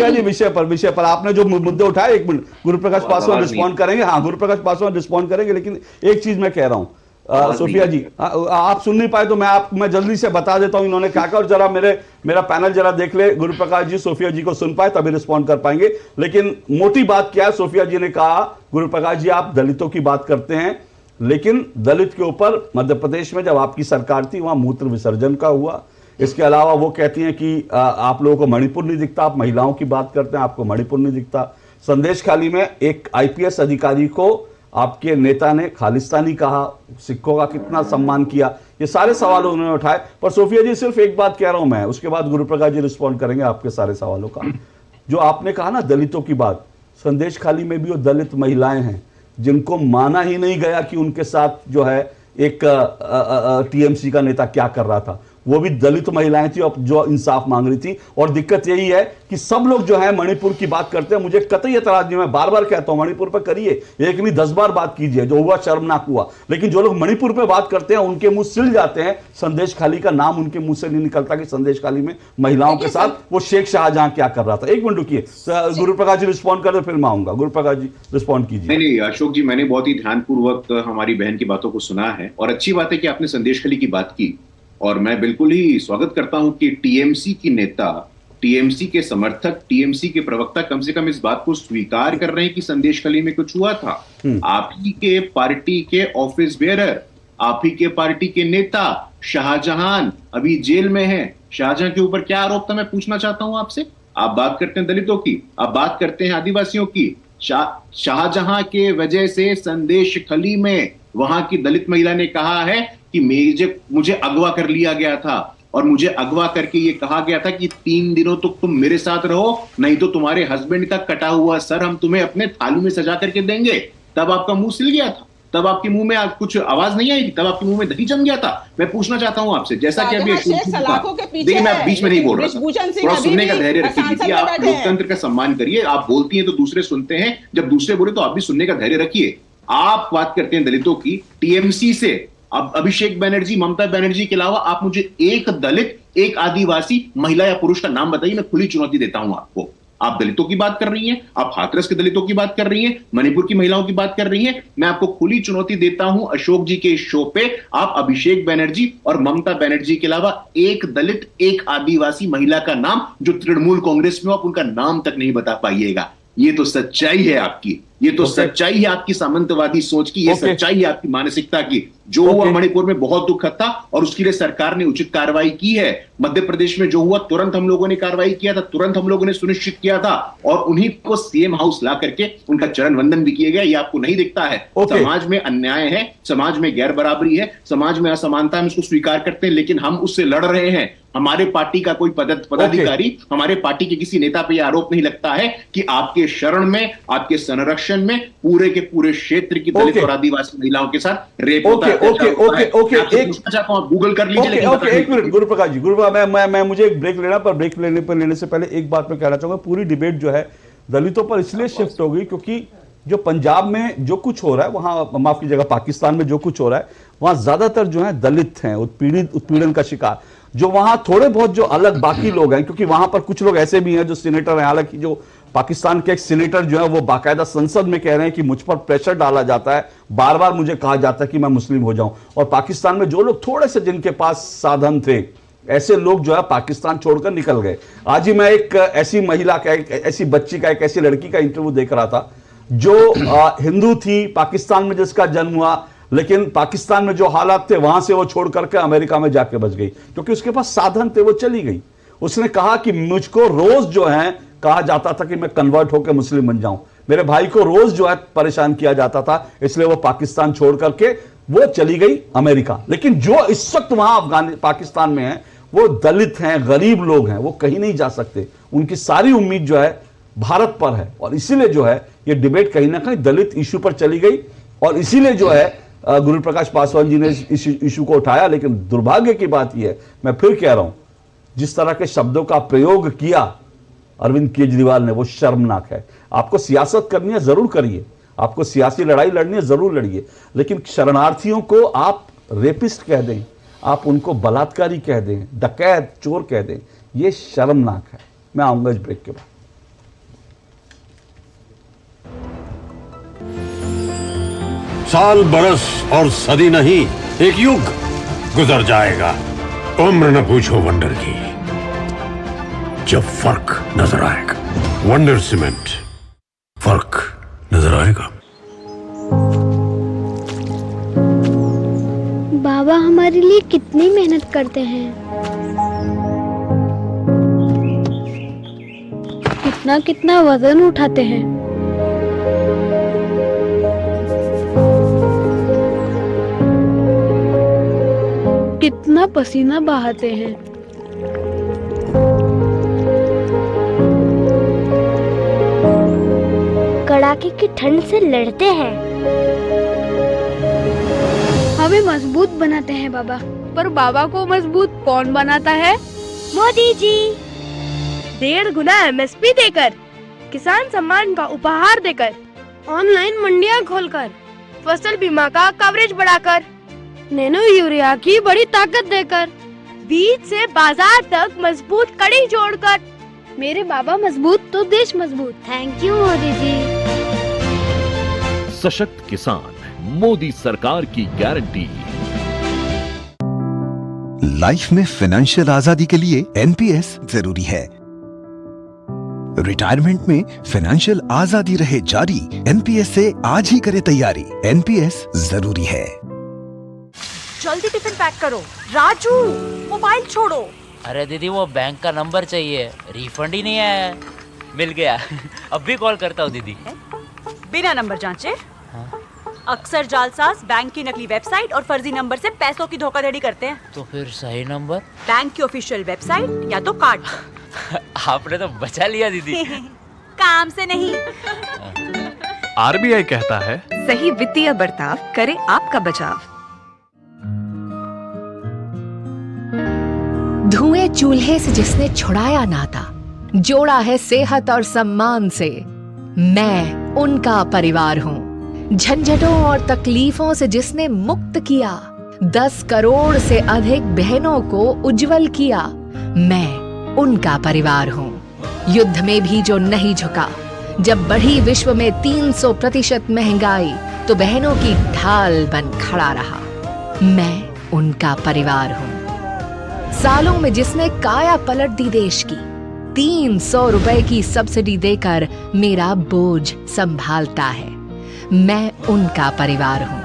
जी विषय पर आपने जो मुद्दे उठाए, 1 मिनट गुरु प्रकाश पासवान रिस्पॉन्ड करेंगे। हाँ, गुरु प्रकाश पासवान रिस्पॉन्ड करेंगे, लेकिन एक चीज मैं कह रहा हूं, सोफिया जी, आप सुन नहीं पाए तो मैं जल्दी से बता देता हूं इन्होंने क्या कहा, और जरा मेरा पैनल जरा देख ले, गुरु प्रकाश जी सोफिया जी को सुन पाए तभी रिस्पॉन्ड कर पाएंगे। लेकिन मोटी बात क्या है, सोफिया जी ने कहा, गुरु प्रकाश जी आप दलितों की बात करते हैं, लेकिन दलित के ऊपर मध्य प्रदेश में जब आपकी सरकार थी वहां मूत्र विसर्जन का हुआ। इसके अलावा वो कहती हैं कि आप लोगों को मणिपुर नहीं दिखता, आप महिलाओं की बात करते हैं, आपको मणिपुर नहीं दिखता। संदेश खाली में एक IPS अधिकारी को आपके नेता ने खालिस्तानी कहा, सिखों का कितना सम्मान किया, ये सारे सवाल उन्होंने उठाए। पर सोफिया जी सिर्फ एक बात कह रहा हूं मैं, उसके बाद गुरु प्रकाश जी रिस्पॉन्ड करेंगे आपके सारे सवालों का। जो आपने कहा ना दलितों की बात, संदेश खाली में भी वो दलित महिलाएं हैं जिनको माना ही नहीं गया कि उनके साथ जो है एक TMC का नेता क्या कर रहा था, वो भी दलित महिलाएं थी और जो इंसाफ मांग रही थी। और दिक्कत यही है कि सब लोग जो है मणिपुर की बात करते हैं, मुझे कतई एतराज नहीं, मैं बार बार कहता हूं मणिपुर पर करिए, एक नहीं 10 बार बात कीजिए, जो हुआ शर्मनाक हुआ। लेकिन जो लोग मणिपुर पे बात करते हैं उनके मुंह सिल जाते हैं, संदेश खाली का नाम उनके मुंह से नहीं निकलता कि संदेश खाली में महिलाओं के साथ वो शेख शाहजहां क्या कर रहा था। एक मिनट रुकिए, गुरु प्रकाश जी रिस्पॉन्ड कर दो फिर मैं आऊंगा। गुरु प्रकाश जी रिस्पॉन्ड कीजिए। नहीं अशोक जी, मैंने बहुत ही ध्यानपूर्वक हमारी बहन की बातों को सुना है, और अच्छी बात है कि आपने संदेश खाली की बात की, और मैं बिल्कुल ही स्वागत करता हूं कि TMC की नेता, TMC के समर्थक, TMC के प्रवक्ता कम से कम इस बात को स्वीकार कर रहे हैं कि संदेश खाली में कुछ हुआ था। आप ही के पार्टी के ऑफिस बेयरर, आप ही के पार्टी के नेता शाहजहां अभी जेल में है। शाहजहां के ऊपर क्या आरोप था, मैं पूछना चाहता हूं आपसे। आप बात करते हैं दलितों की, आप बात करते हैं आदिवासियों की। शाहजहां के वजह से संदेश खाली में वहां की दलित महिला ने कहा है कि मुझे अगवा कर लिया गया था, और मुझे अगवा करके ये कहा गया था कि 3 दिनों तक तुम मेरे साथ रहो, नहीं तो तुम्हारे हस्बैंड का कटा हुआ सर हम तुम्हें अपने थाली में सजा करके देंगे। तब आपका मुंह सिल गया था, तब आपके मुंह में कुछ आवाज नहीं आई थी, तब आपके मुंह में दही जम गया था। मैं पूछना चाहता हूं आपसे, जैसा कि अभी देखिए मैं बीच में नहीं बोल रहा था, थोड़ा सुनने का धैर्य रखिए। आप लोकतंत्र का सम्मान करिए, आप बोलती हैं तो दूसरे सुनते हैं, जब दूसरे बोले तो आप भी सुनने का धैर्य रखिए। आप बात करते हैं दलितों की, TMC से अब अभिषेक बनर्जी, ममता बनर्जी के अलावा आप मुझे एक दलित, एक आदिवासी महिला या पुरुष का नाम बताइए, मैं खुली चुनौती देता हूं आपको। आप दलितों की बात कर रही हैं, आप हाथरस के दलितों की बात कर रही हैं, मणिपुर की महिलाओं की बात कर रही हैं, मैं आपको खुली चुनौती देता हूं अशोक जी के इस शो पे, आप अभिषेक बनर्जी और ममता बनर्जी के अलावा एक दलित, एक आदिवासी महिला का नाम जो तृणमूल कांग्रेस में हो, आप उनका नाम तक नहीं बता पाइएगा। ये तो सच्चाई है आपकी, ये तो सच्चाई है आपकी सामंतवादी सोच की, ये सच्चाई है आपकी मानसिकता की। जो हुआ मणिपुर में बहुत दुखद था और उसके लिए सरकार ने उचित कार्रवाई की है। मध्य प्रदेश में जो हुआ तुरंत हम लोगों ने कार्रवाई किया था, तुरंत हम लोगों ने सुनिश्चित किया था, और उन्हीं को CM हाउस ला करके उनका चरण वंदन भी किया गया। ये आपको नहीं दिखता है। समाज में अन्याय है, समाज में गैर बराबरी है, समाज में असमानता, हम इसको स्वीकार करते हैं, लेकिन हम उससे लड़ रहे हैं। हमारे पार्टी का कोई पदाधिकारी, हमारे पार्टी के किसी नेता पे यह आरोप नहीं लगता है कि आपके शरण में, आपके संरक्षण में पूरे के पूरे क्षेत्र की दलित और आदिवासी महिलाओं के साथ रेप होता है। गूगल कर लीजिए। एक मिनट गुरु प्रकाश जी, मैं मुझे एक ब्रेक लेना, पर ब्रेक लेने से पहले एक बात मैं कहना चाहूंगा। पूरी डिबेट जो है दलितों पर इसलिए शिफ्ट हो गई क्योंकि जो पंजाब में जो कुछ हो रहा है, वहां माफ कीजिएगा पाकिस्तान में जो कुछ हो रहा है, वहां ज्यादातर जो है दलित हैं, उत्पीड़न का शिकार। जो वहां थोड़े बहुत जो अलग बाकी लोग हैं, क्योंकि वहां पर कुछ लोग ऐसे भी हैं जो सीनेटर हैं, हालांकि जो पाकिस्तान के एक सीनेटर जो है वो बाकायदा संसद में कह रहे हैं कि मुझ पर प्रेशर डाला जाता है, बार बार मुझे कहा जाता है कि मैं मुस्लिम हो जाऊं। और पाकिस्तान में जो लोग थोड़े से जिनके पास साधन थे, ऐसे लोग जो है पाकिस्तान छोड़कर निकल गए। आज ही मैं एक ऐसी महिला का, एक ऐसी बच्ची का, एक ऐसी लड़की का इंटरव्यू देख रहा था जो हिंदू थी, पाकिस्तान में जिसका जन्म हुआ, लेकिन पाकिस्तान में जो हालात थे वहां से वो छोड़ करके अमेरिका में जाके बच गई, क्योंकि उसके पास साधन थे, वो चली गई। उसने कहा कि मुझको रोज जो है कहा जाता था कि मैं कन्वर्ट होकर मुस्लिम बन जाऊं, मेरे भाई को रोज जो है परेशान किया जाता था, इसलिए वो पाकिस्तान छोड़ करके वो चली गई अमेरिका। लेकिन जो इस वक्त वहां पाकिस्तान में है वो दलित हैं, गरीब लोग हैं, वो कहीं नहीं जा सकते, उनकी सारी उम्मीद जो है भारत पर है। और इसीलिए जो है ये डिबेट कहीं ना कहीं दलित इशू पर चली गई, और इसीलिए जो है गुरु प्रकाश पासवान जी ने इस इशू को उठाया। लेकिन दुर्भाग्य की बात यह है, मैं फिर कह रहा हूं, जिस तरह के शब्दों का प्रयोग किया अरविंद केजरीवाल ने, वो शर्मनाक है। आपको सियासत करनी है जरूर करिए, आपको सियासी लड़ाई लड़नी है जरूर लड़िए, लेकिन शरणार्थियों को आप रेपिस्ट कह दें, आप उनको बलात्कारी कह दें, डकैत, चोर कह दें, ये शर्मनाक है। मैं आऊंगा इस ब्रेक के बाद। साल बरस और सदी नहीं एक युग गुजर जाएगा। उम्र न पूछो वंडर की, जब फर्क नजर आएगा। वंडर सीमेंट, फर्क नजर आएगा। बाबा हमारे लिए कितनी मेहनत करते हैं, कितना कितना वजन उठाते हैं। कितना पसीना बहाते हैं। कड़ाके की ठंड से लड़ते हैं। हमें मजबूत बनाते हैं बाबा। पर बाबा को मजबूत कौन बनाता है? मोदी जी। 1.5 गुना MSP देकर, किसान सम्मान का उपहार देकर, ऑनलाइन मंडियां खोलकर, फसल बीमा का कवरेज बढ़ाकर, नैनो यूरिया की बड़ी ताकत देकर, बीज से बाजार तक मजबूत कड़ी जोड़कर। मेरे बाबा मजबूत तो देश मजबूत। Thank you Modi ji. सशक्त किसान, मोदी सरकार की गारंटी। लाइफ में फाइनेंशियल आजादी के लिए एनपीएस जरूरी है। रिटायरमेंट में फाइनेंशियल आजादी रहे जारी, एनपीएस से आज ही करे तैयारी। एनपीएस जरूरी है। जल्दी टिफिन पैक करो। राजू, मोबाइल छोड़ो। अरे दीदी वो बैंक का नंबर चाहिए, रिफंड ही नहीं आया है। मिल गया। अब भी कॉल करता हूँ दीदी। बिना नंबर जांचे? अक्सर जालसाज बैंक की नकली वेबसाइट और फर्जी नंबर से पैसों की धोखाधड़ी करते हैं। तो फिर सही नंबर? बैंक की ऑफिशियल वेबसाइट या तो कार्ड। आपने तो बचा लिया दीदी। काम से नहीं। आरबीआई कहता है, सही वित्तीय बर्ताव करे आपका बचाव। धुएं चूल्हे से जिसने छुड़ाया नाता, जोड़ा है सेहत और सम्मान से, मैं उनका परिवार हूँ। झंझटों और तकलीफों से जिसने मुक्त किया, 10 करोड़ से अधिक बहनों को उज्जवल किया, मैं उनका परिवार हूँ। युद्ध में भी जो नहीं झुका, जब बढ़ी विश्व में 300% महंगाई, तो बहनों की ढाल बन खड़ा रहा, मैं उनका परिवार हूँ। सालों में जिसने काया पलट दी देश की, 300 रुपए की सब्सिडी देकर मेरा बोझ संभालता है, मैं उनका परिवार हूँ।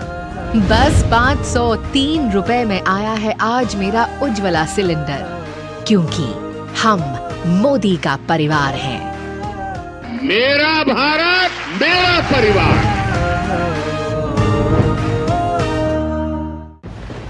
बस 503 रुपए में आया है आज मेरा उज्ज्वला सिलेंडर, क्योंकि हम मोदी का परिवार हैं। मेरा भारत, मेरा परिवार।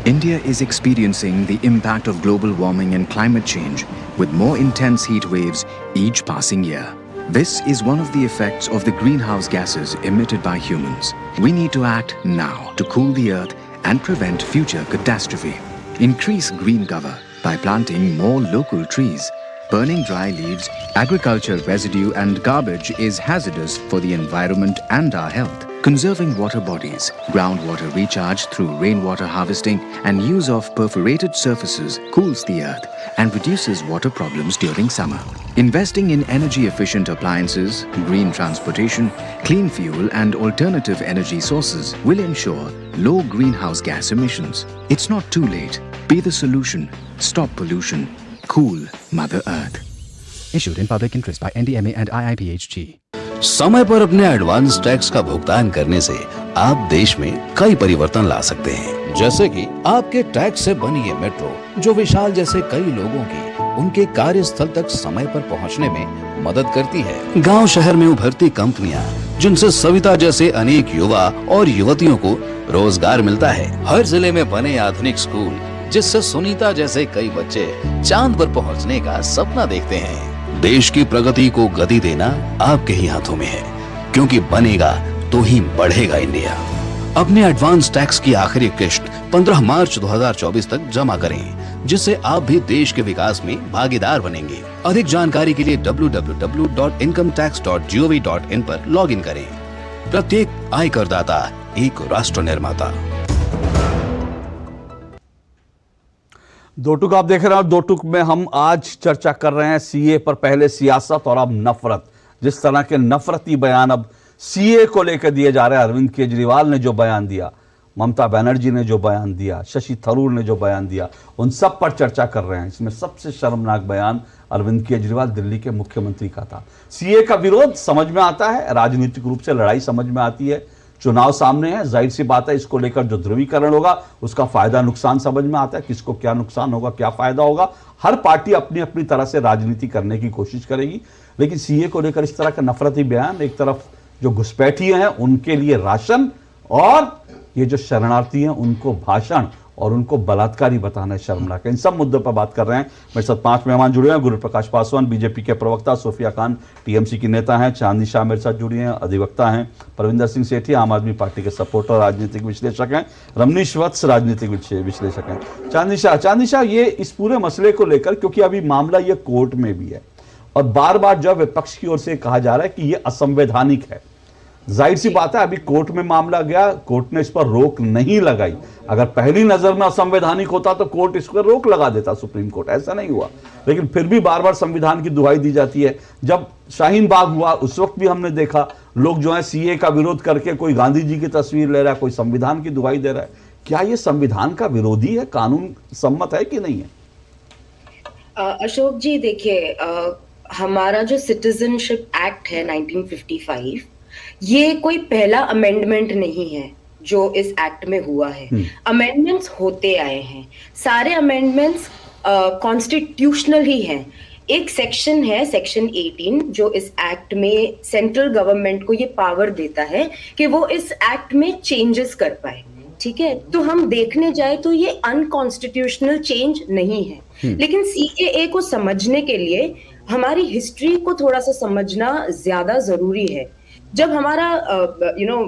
India is experiencing the impact of global warming and climate change, with more intense heat waves each passing year. This is one of the effects of the greenhouse gases emitted by humans. We need to act now to cool the earth and prevent future catastrophe. Increase green cover by planting more local trees. Burning dry leaves, agriculture residue and garbage is hazardous for the environment and our health. Conserving water bodies, groundwater recharge through rainwater harvesting and use of perforated surfaces cools the earth and reduces water problems during summer. Investing in energy-efficient appliances, green transportation, clean fuel and alternative energy sources will ensure low greenhouse gas emissions. It's not too late. Be the solution. Stop pollution. Cool Mother Earth. Issued in public interest by NDMA and IIPHG. समय पर अपने advance tax का भुगतान करने से आप देश में कई परिवर्तन ला सकते हैं, जैसे कि आपके टैक्स से बनी ये मेट्रो, जो विशाल जैसे कई लोगों की उनके कार्यस्थल तक समय पर पहुंचने में मदद करती है। गांव शहर में उभरती कंपनियां, जिनसे सविता जैसे अनेक युवा और युवतियों को रोजगार मिलता है। हर जिले में बने आधुनिक स्कूल, जिससे सुनीता जैसे कई बच्चे चांद पर पहुंचने का सपना देखते हैं। देश की प्रगति को गति देना आपके ही हाथों में है, क्योंकि बनेगा तो ही बढ़ेगा इंडिया। अपने एडवांस टैक्स की आखिरी किश्त 15 मार्च 2024 तक जमा करें, जिससे आप भी देश के विकास में भागीदार बनेंगे। अधिक जानकारी के लिए www.incometax.gov.in पर लॉगिन करें। प्रत्येक आयकरदाता एक राष्ट्र निर्माता। दो टुक आप देख रहे हैं और दो टुक में हम आज चर्चा कर रहे हैं सीए पर। पहले सियासत और अब नफरत। जिस तरह के नफरती बयान अब सीए को लेकर दिए जा रहे हैं, अरविंद केजरीवाल ने जो बयान दिया ममता बनर्जी ने जो बयान दिया, शशि थरूर ने जो बयान दिया, उन सब पर चर्चा कर रहे हैं। इसमें सबसे शर्मनाक बयान अरविंद केजरीवाल दिल्ली के मुख्यमंत्री का था। सीए का विरोध समझ में आता है, राजनीतिक रूप से लड़ाई समझ में आती है, चुनाव सामने है, जाहिर सी बात है इसको लेकर जो ध्रुवीकरण होगा उसका फायदा नुकसान समझ में आता है, किसको क्या नुकसान होगा, क्या फायदा होगा। हर पार्टी अपनी अपनी तरह से राजनीति करने की कोशिश करेगी, लेकिन सीए को लेकर इस तरह का नफरती बयान, एक तरफ जो घुसपैठिए हैं उनके लिए राशन और ये जो शरणार्थी हैं उनको भाषण और उनको बलात्कारी बताना शर्मनाक है। इन सब मुद्दों पर बात कर रहे हैं। मेरे साथ 5 मेहमान जुड़े हैं। गुरु प्रकाश पासवान बीजेपी के प्रवक्ता, सोफिया खान टीएमसी की नेता हैं, चांदनी शाह मेरे साथ जुड़ी हैं, अधिवक्ता हैं, परविंदर सिंह सेठी आम आदमी पार्टी के सपोर्टर राजनीतिक विश्लेषक हैं, रमनीश वत्स राजनीतिक विश्लेषक हैं। चांदनी शाह, ये इस पूरे मसले को लेकर, क्योंकि अभी मामला ये कोर्ट में भी है और बार बार जो विपक्ष की ओर से कहा जा रहा है कि ये असंवैधानिक है, जाहिर सी बात है अभी कोर्ट में मामला गया, कोर्ट ने इस पर रोक नहीं लगाई। अगर पहली नजर में असंवैधानिक होता तो कोर्ट इस पर रोक लगा देता, सुप्रीम कोर्ट, ऐसा नहीं हुआ। लेकिन फिर भी बार बार संविधान की दुहाई दी जाती है। जब शाहीन बाग हुआ उस वक्त भी हमने देखा लोग जो है सीए का विरोध करके कोई गांधी जी की तस्वीर ले रहा है, कोई संविधान की दुहाई दे रहा है। क्या ये संविधान का विरोधी है, कानून सम्मत है कि नहीं है? अशोक जी देखिए, हमारा जो सिटीजनशिप एक्ट है 1955, ये कोई पहला अमेंडमेंट नहीं है जो इस एक्ट में हुआ है। अमेंडमेंट्स होते आए हैं, सारे अमेंडमेंट्स कॉन्स्टिट्यूशनल ही हैं। एक सेक्शन है, सेक्शन 18, जो इस एक्ट में सेंट्रल गवर्नमेंट को ये पावर देता है कि वो इस एक्ट में चेंजेस कर पाए। ठीक है, तो हम देखने जाए तो ये अनकॉन्स्टिट्यूशनल चेंज नहीं है। लेकिन सीएए को समझने के लिए हमारी हिस्ट्री को थोड़ा सा समझना ज्यादा जरूरी है। जब हमारा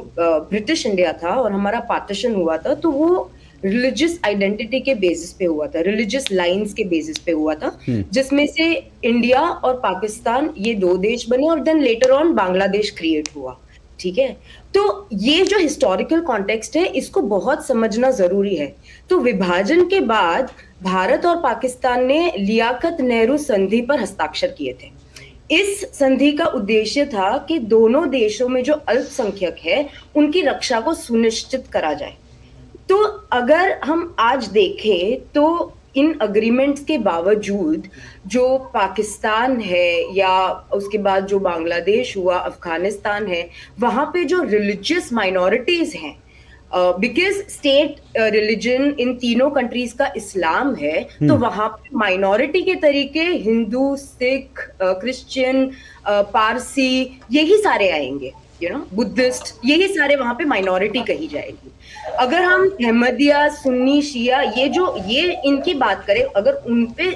ब्रिटिश इंडिया था और हमारा पार्टीशन हुआ था, तो वो रिलीजियस आइडेंटिटी के बेसिस पे हुआ था, रिलीजियस लाइंस के बेसिस पे हुआ था, जिसमें से इंडिया और पाकिस्तान ये 2 देश बने और then later on Bangladesh create हुआ। ठीक है, तो ये जो हिस्टोरिकल कॉन्टेक्स्ट है इसको बहुत समझना जरूरी है। तो विभाजन के बाद भारत और पाकिस्तान ने लियाकत नेहरू संधि पर हस्ताक्षर किए थे। इस संधि का उद्देश्य था कि दोनों देशों में जो अल्पसंख्यक है उनकी रक्षा को सुनिश्चित करा जाए। तो अगर हम आज देखें तो इन अग्रीमेंट्स के बावजूद जो पाकिस्तान है या उसके बाद जो बांग्लादेश हुआ, अफगानिस्तान है, वहां पे जो रिलीजियस माइनॉरिटीज हैं, बिकॉज स्टेट रिलीजन इन तीनों कंट्रीज का इस्लाम है, तो वहां पे माइनॉरिटी के तरीके हिंदू, सिख, क्रिश्चियन, पारसी, यही सारे आएंगे, बुद्धिस्ट, यही सारे वहां पे माइनॉरिटी कही जाएगी। अगर हम अहमदिया, सुन्नी, शिया, ये इनकी बात करें, अगर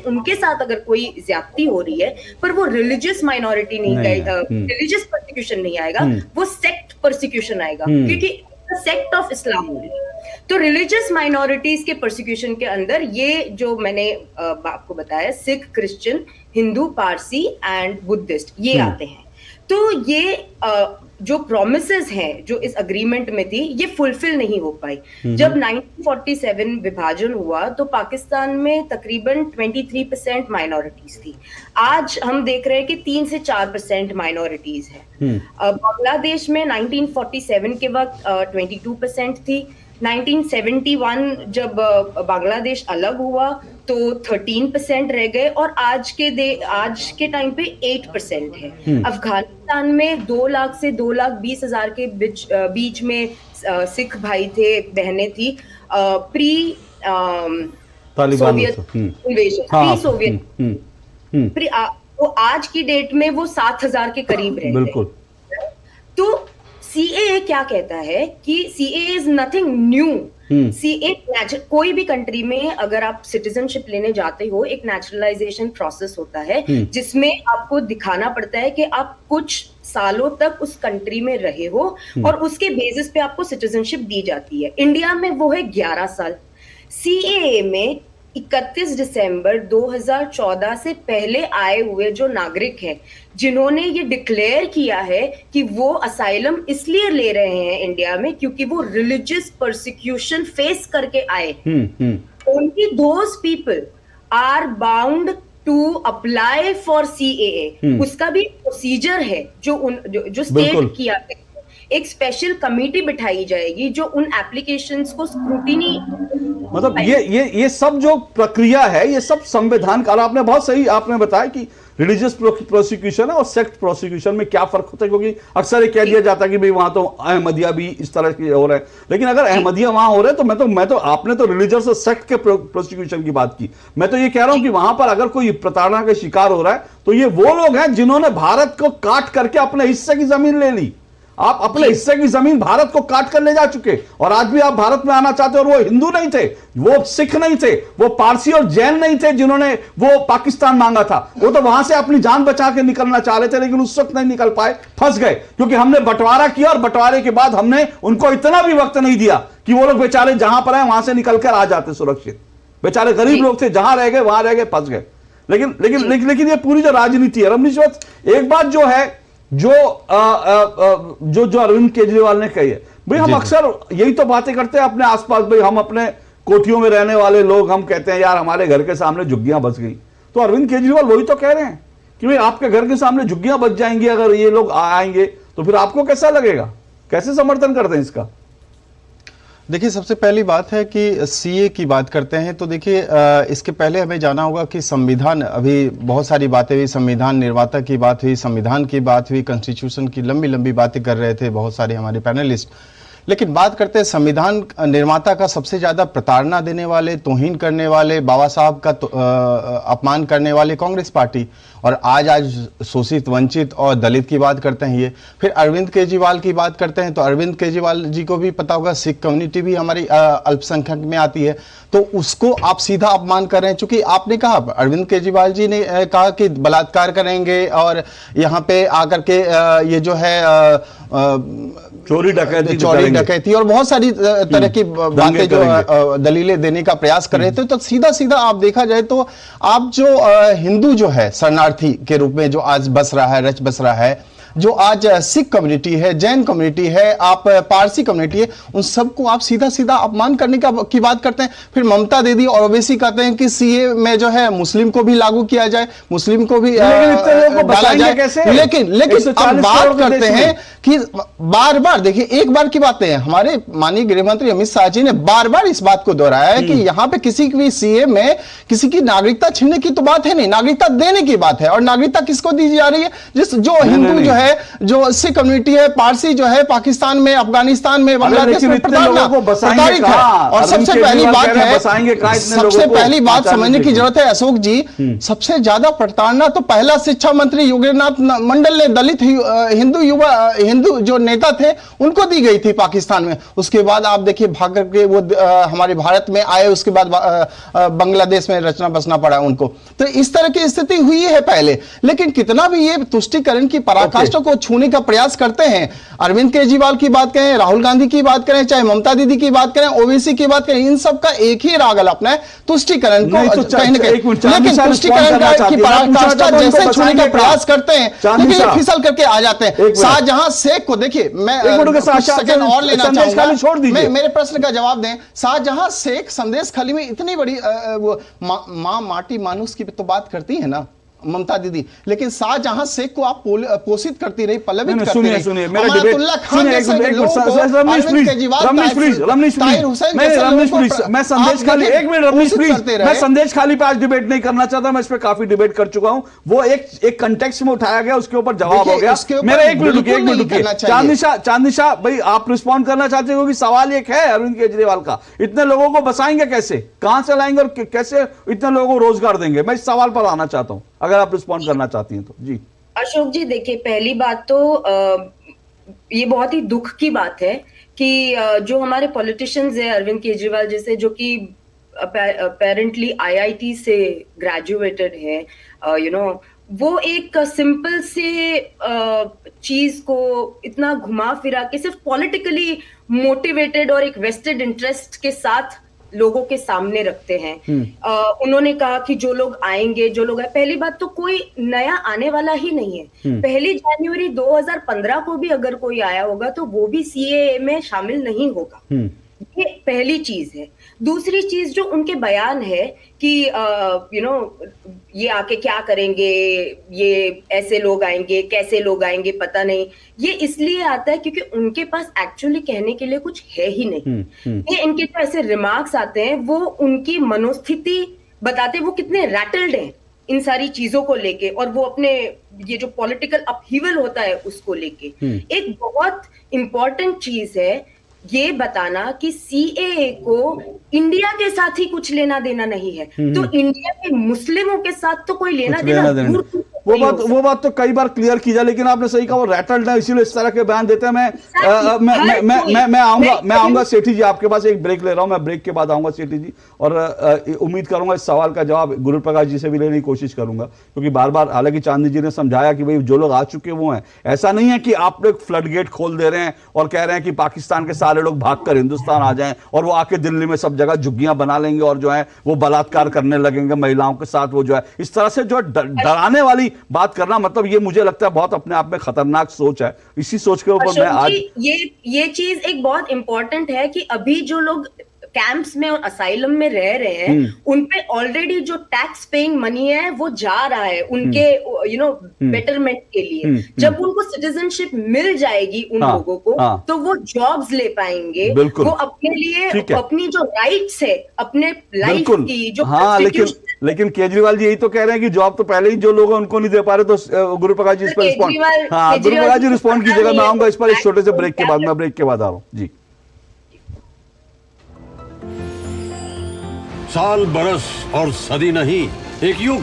उनके साथ अगर कोई ज्यादती हो रही है, पर वो रिलीजियस माइनॉरिटी नहीं, रिलीजियस परसिक्यूशन नहीं आएगा, वो सेक्ट परसिक्यूशन आएगा, क्योंकि सेक्ट ऑफ इस्लाम हो रही है। तो रिलीजियस माइनॉरिटीज के परसिक्यूशन के अंदर ये जो मैंने आपको बताया, Sikh, Christian, Hindu, Parsi and Buddhist, ये आते हैं। तो ये जो प्रोमिसेस हैं जो इस अग्रीमेंट में थी, ये फुलफिल नहीं हो पाई। जब 1947 विभाजन हुआ तो पाकिस्तान में तकरीबन 23% माइनॉरिटीज थी। आज हम देख रहे हैं कि 3 से 4% माइनॉरिटीज है। बांग्लादेश में 1947 के वक्त 22% थी। 1971 जब बांग्लादेश अलग हुआ तो 13% रह गए और आज के टाइम पे 8% है। अफगानिस्तान में 2 लाख से 2,20,000 के बीच में सिख भाई थे, बहनें थी, प्री सोवियत तो आज की डेट में वो 7,000 के करीब रह गए। तो सीएए क्या कहता है कि CAA is nothing new. CAA कोई भी कंट्री में अगर आप सिटीजनशिप लेने जाते हो, एक नेचुरलाइजेशन प्रोसेस होता है जिसमें आपको दिखाना पड़ता है कि आप कुछ सालों तक उस कंट्री में रहे हो और उसके बेसिस पे आपको सिटीजनशिप दी जाती है। इंडिया में वो है 11 साल। सीएए में 31 दिसंबर 2014 से पहले आए हुए जो नागरिक हैं, जिन्होंने ये डिक्लेयर किया है कि वो असाइलम इसलिए ले रहे हैं इंडिया में क्योंकि वो रिलीजियस परसिक्यूशन फेस करके आए, only those people are bound to apply for CAA. उसका भी प्रोसीजर है जो स्टेट किया है। एक स्पेशल कमेटी बिठाई जाएगी जो उन एप्लीकेशंस को स्क्रूटिनी, मतलब ये सब जो प्रक्रिया है ये सब संविधान का, आपने बहुत सही आपने बताया कि रिलीजियस प्रोसिक्यूशन है और सेक्ट प्रोसिक्यूशन में क्या फर्क होता है, क्योंकि अक्सर ये कह दिया जाता है कि भाई वहां तो अहमदिया भी इस तरह के हो रहे हैं, लेकिन अगर अहमदिया वहां हो रहे हैं तो मैं तो आपने तो रिलीजियस और सेक्ट के प्रोसिक्यूशन की बात की, मैं तो ये कह रहा हूं कि वहां पर अगर कोई प्रताड़ना का शिकार हो रहा है तो ये वो लोग हैं जिन्होंने भारत को काट करके अपने हिस्से की जमीन ले ली। आप अपने हिस्से की जमीन भारत को काट कर ले जा चुके और आज भी आप भारत में आना चाहते हो। और वो हिंदू नहीं थे, वो सिख नहीं थे, वो पारसी और जैन नहीं थे जिन्होंने वो पाकिस्तान मांगा था। वो तो वहां से अपनी जान बचा के निकलना चाह रहे थे, लेकिन उस वक्त नहीं निकल पाए, फंस गए, क्योंकि हमने बंटवारा किया और बंटवारे के बाद हमने उनको इतना भी वक्त नहीं दिया कि वो लोग बेचारे जहां पर हैं वहां से निकलकर आ जाते सुरक्षित। बेचारे गरीब लोग थे, जहां रह गए वहां रह गए, फंस गए। लेकिन ये पूरी जो राजनीति है रमनीश, एक बात जो है जो अरविंद केजरीवाल ने कही है, भाई हम अक्सर यही तो बातें करते हैं अपने आसपास, भाई हम अपने कोठियों में रहने वाले लोग हम कहते हैं यार हमारे घर के सामने झुग्गियां बच गई, तो अरविंद केजरीवाल वही तो कह रहे हैं कि भाई आपके घर के सामने झुग्गियां बच जाएंगी अगर ये लोग आएंगे, तो फिर आपको कैसा लगेगा, कैसे समर्थन करते हैं इसका? देखिए, सबसे पहली बात है कि सीए की बात करते हैं तो देखिए इसके पहले हमें जाना होगा कि संविधान, अभी बहुत सारी बातें हुई, संविधान निर्माता की बात हुई, संविधान की बात हुई, कॉन्स्टिट्यूशन की लंबी लंबी बातें कर रहे थे बहुत सारे हमारे पैनलिस्ट, लेकिन बात करते हैं संविधान निर्माता का सबसे ज्यादा प्रताड़ना देने वाले, तौहीन करने वाले, बाबा साहब का अपमान करने वाले कांग्रेस पार्टी, और आज शोषित, वंचित और दलित की बात करते हैं ये। फिर अरविंद केजरीवाल की बात करते हैं तो अरविंद केजरीवाल जी को भी पता होगा सिख कम्युनिटी भी हमारी अल्पसंख्यक में आती है, तो उसको आप सीधा अपमान कर रहे हैं। चूंकि आपने कहा, अरविंद केजरीवाल जी ने कहा कि बलात्कार करेंगे और यहाँ पे आकर के ये जो है चोरी डकैती और बहुत सारी तरह की बातें जो दलीलें देने का प्रयास कर रहे थे, तो सीधा सीधा आप देखा जाए तो आप जो हिंदू जो है शरणार्थी के रूप में जो आज बस रहा है, रच बस रहा है, जो आज सिख कम्युनिटी है, जैन कम्युनिटी है, आप पारसी कम्युनिटी है, उन सबको आप सीधा सीधा अपमान करने की बात करते हैं। फिर ममता दीदी और ओवैसी कहते हैं कि सीए में जो है मुस्लिम को भी लागू किया जाए, मुस्लिम को भी डाला जाए, लेकिन अब बात करते हैं कि बार बार, देखिए एक बार की बात है, हमारे माननीय गृह मंत्री अमित शाह जी ने बार बार इस बात को दोहराया है कि यहाँ पे किसी भी सीए में किसी की नागरिकता छीनने की तो बात है नहीं, नागरिकता देने की बात है। और नागरिकता किसको दी जा रही है? जो हिंदू जो है, जो सिख कम्युनिटी है, पारसी जो है, पाकिस्तान में, अफगानिस्तान में, बांग्लादेश में प्रताड़ित है। और सबसे पहली बात है, सबसे पहली बात समझने की जरूरत है अशोक जी, सबसे ज्यादा प्रताड़ना तो पहला शिक्षा मंत्री योगेंद्रनाथ मंडल ने दलित हिंदू जो नेता थे उनको दी गई थी पाकिस्तान में। उसके बाद आप देखिए भाग करके वो हमारे भारत में आए, उसके बाद बांग्लादेश में रचना बसना पड़ा उनको। तो इस तरह की स्थिति हुई है पहले, लेकिन कितना भी ये तुष्टिकरण की पराकाष्ठा को छूने का प्रयास करते हैं, अरविंद केजरीवाल की बात करें, राहुल गांधी की बात करें, चाहे ममता दीदी की बात करें, ओवैसी की बात करें, इन सब का एक ही राग अपना है, तुष्टिकरण को कहीं न कहीं। लेकिन तुष्टिकरण की पराकाष्ठा जैसे छूने का प्रयास करते हैं, देखिए ये फिसल करके आ जाते हैं। शाहजहां शेख को देखिए, मैं सेकंड और लेना चाहूंगा, मेरे प्रश्न का जवाब दें। शाहजहां शेख संदेश खाली में इतनी बड़ी मां माटी मानुस की तो बात करती है ना ममता दीदी, लेकिन शाहजहां शेख को आप पोषित करती रही, पल्लवित करती रही। सुनिए मेरा डिबेट, मैं संदेश खाली, एक मिनट रमेश प्लीज, मैं संदेश खाली पे आज डिबेट नहीं करना चाहता, मैं इस पे काफी डिबेट कर चुका हूं, वो एक कंटेक्स्ट में उठाया गया, उसके ऊपर जवाब हो गया। मेरा एक मिनट चांदनिशा भाई, आप रिस्पॉन्ड करना चाहते हो कि सवाल एक है अरविंद केजरीवाल का, इतने लोगों को बसाएंगे कैसे, कहां से लाएंगे और कैसे इतने लोगों को रोजगार देंगे? मैं इस सवाल पर आना चाहता हूं, अगर आप रिस्पॉन्ड करना चाहती हैं तो। जी अशोक जी, देखिए पहली बात तो ये बहुत ही दुख की बात है कि जो हमारे पॉलिटिशियंस हैं अरविंद केजरीवाल जैसे, जो कि अपेरेंटली आईआईटी से ग्रेजुएटेड है, वो एक सिंपल से चीज को इतना घुमा फिरा के सिर्फ पॉलिटिकली मोटिवेटेड और एक वेस्टेड इंटरेस्ट के साथ लोगों के सामने रखते हैं। उन्होंने कहा कि जो लोग आएंगे, जो लोग पहली बात तो कोई नया आने वाला ही नहीं है। 1 जनवरी 2015 को भी अगर कोई आया होगा तो वो भी सीएए में शामिल नहीं होगा। ये पहली चीज है। दूसरी चीज जो उनके बयान है कि ये आके क्या करेंगे, ये ऐसे लोग आएंगे, कैसे लोग आएंगे पता नहीं, ये इसलिए आता है क्योंकि उनके पास एक्चुअली कहने के लिए कुछ है ही नहीं। ये इनके जो ऐसे रिमार्क्स आते हैं वो उनकी मनोस्थिति बताते हैं, वो कितने रैटल्ड हैं इन सारी चीजों को लेके, और वो अपने ये जो पॉलिटिकल अपहीवल होता है उसको लेके। एक बहुत इंपॉर्टेंट चीज है ये बताना कि सीएए को इंडिया के साथ ही कुछ लेना देना नहीं है, तो इंडिया के मुस्लिमों के साथ तो कोई लेना देना दूर वो बात तो कई बार क्लियर की जाए, लेकिन आपने सही कहा वो रैटल्ड है, इसीलिए इस तरह के बयान देते हैं। मैं आऊंगा सेठी जी आपके पास, एक ब्रेक ले रहा हूं, मैं ब्रेक के बाद आऊंगा सेठी जी, और उम्मीद करूंगा इस सवाल का जवाब गुरु प्रकाश जी से भी लेने की कोशिश करूंगा, क्योंकि बार बार हालांकि चांदनी जी ने समझाया कि भाई जो लोग आ चुके वो हैं, ऐसा नहीं है कि आप लोग फ्लड गेट खोल दे रहे हैं और कह रहे हैं कि पाकिस्तान के सारे लोग भागकर हिंदुस्तान आ जाएं और वो आके दिल्ली में सब जगह झुग्गियां बना लेंगे और जो है वो बलात्कार करने लगेंगे महिलाओं के साथ, वो जो है इस तरह से जो डराने वाली बात करना, मतलब ये मुझे लगता है बहुत अपने आप में खतरनाक सोच है। इसी सोच के ऊपर मैं आज ये चीज एक बहुत इंपॉर्टेंट है कि अभी जो लोग कैंप्स में और असाइलम में रह रहे हैं उन पे ऑलरेडी जो टैक्स पेइंग मनी है वो जा रहा है उनके बेटरमेंट के लिए। जब उनको सिटीजनशिप मिल जाएगी उन लोगों को तो वो जॉब्स ले पाएंगे, वो अपने लिए अपनी जो राइट्स है अपने लाइफ की जो लेकिन केजरीवाल जी यही तो कह रहे हैं कि जॉब तो पहले ही जो लोग हैं उनको नहीं दे पा रहे, तो गुरु प्रकाश जी इस पर गुरु प्रकाश जी रिस्पॉन्ड कीजिएगा। मैं आऊंगा इस पर एक छोटे से ब्रेक के बाद, मैं ब्रेक के बाद आ रहा हूं जी। साल बरस और सदी नहीं, एक युग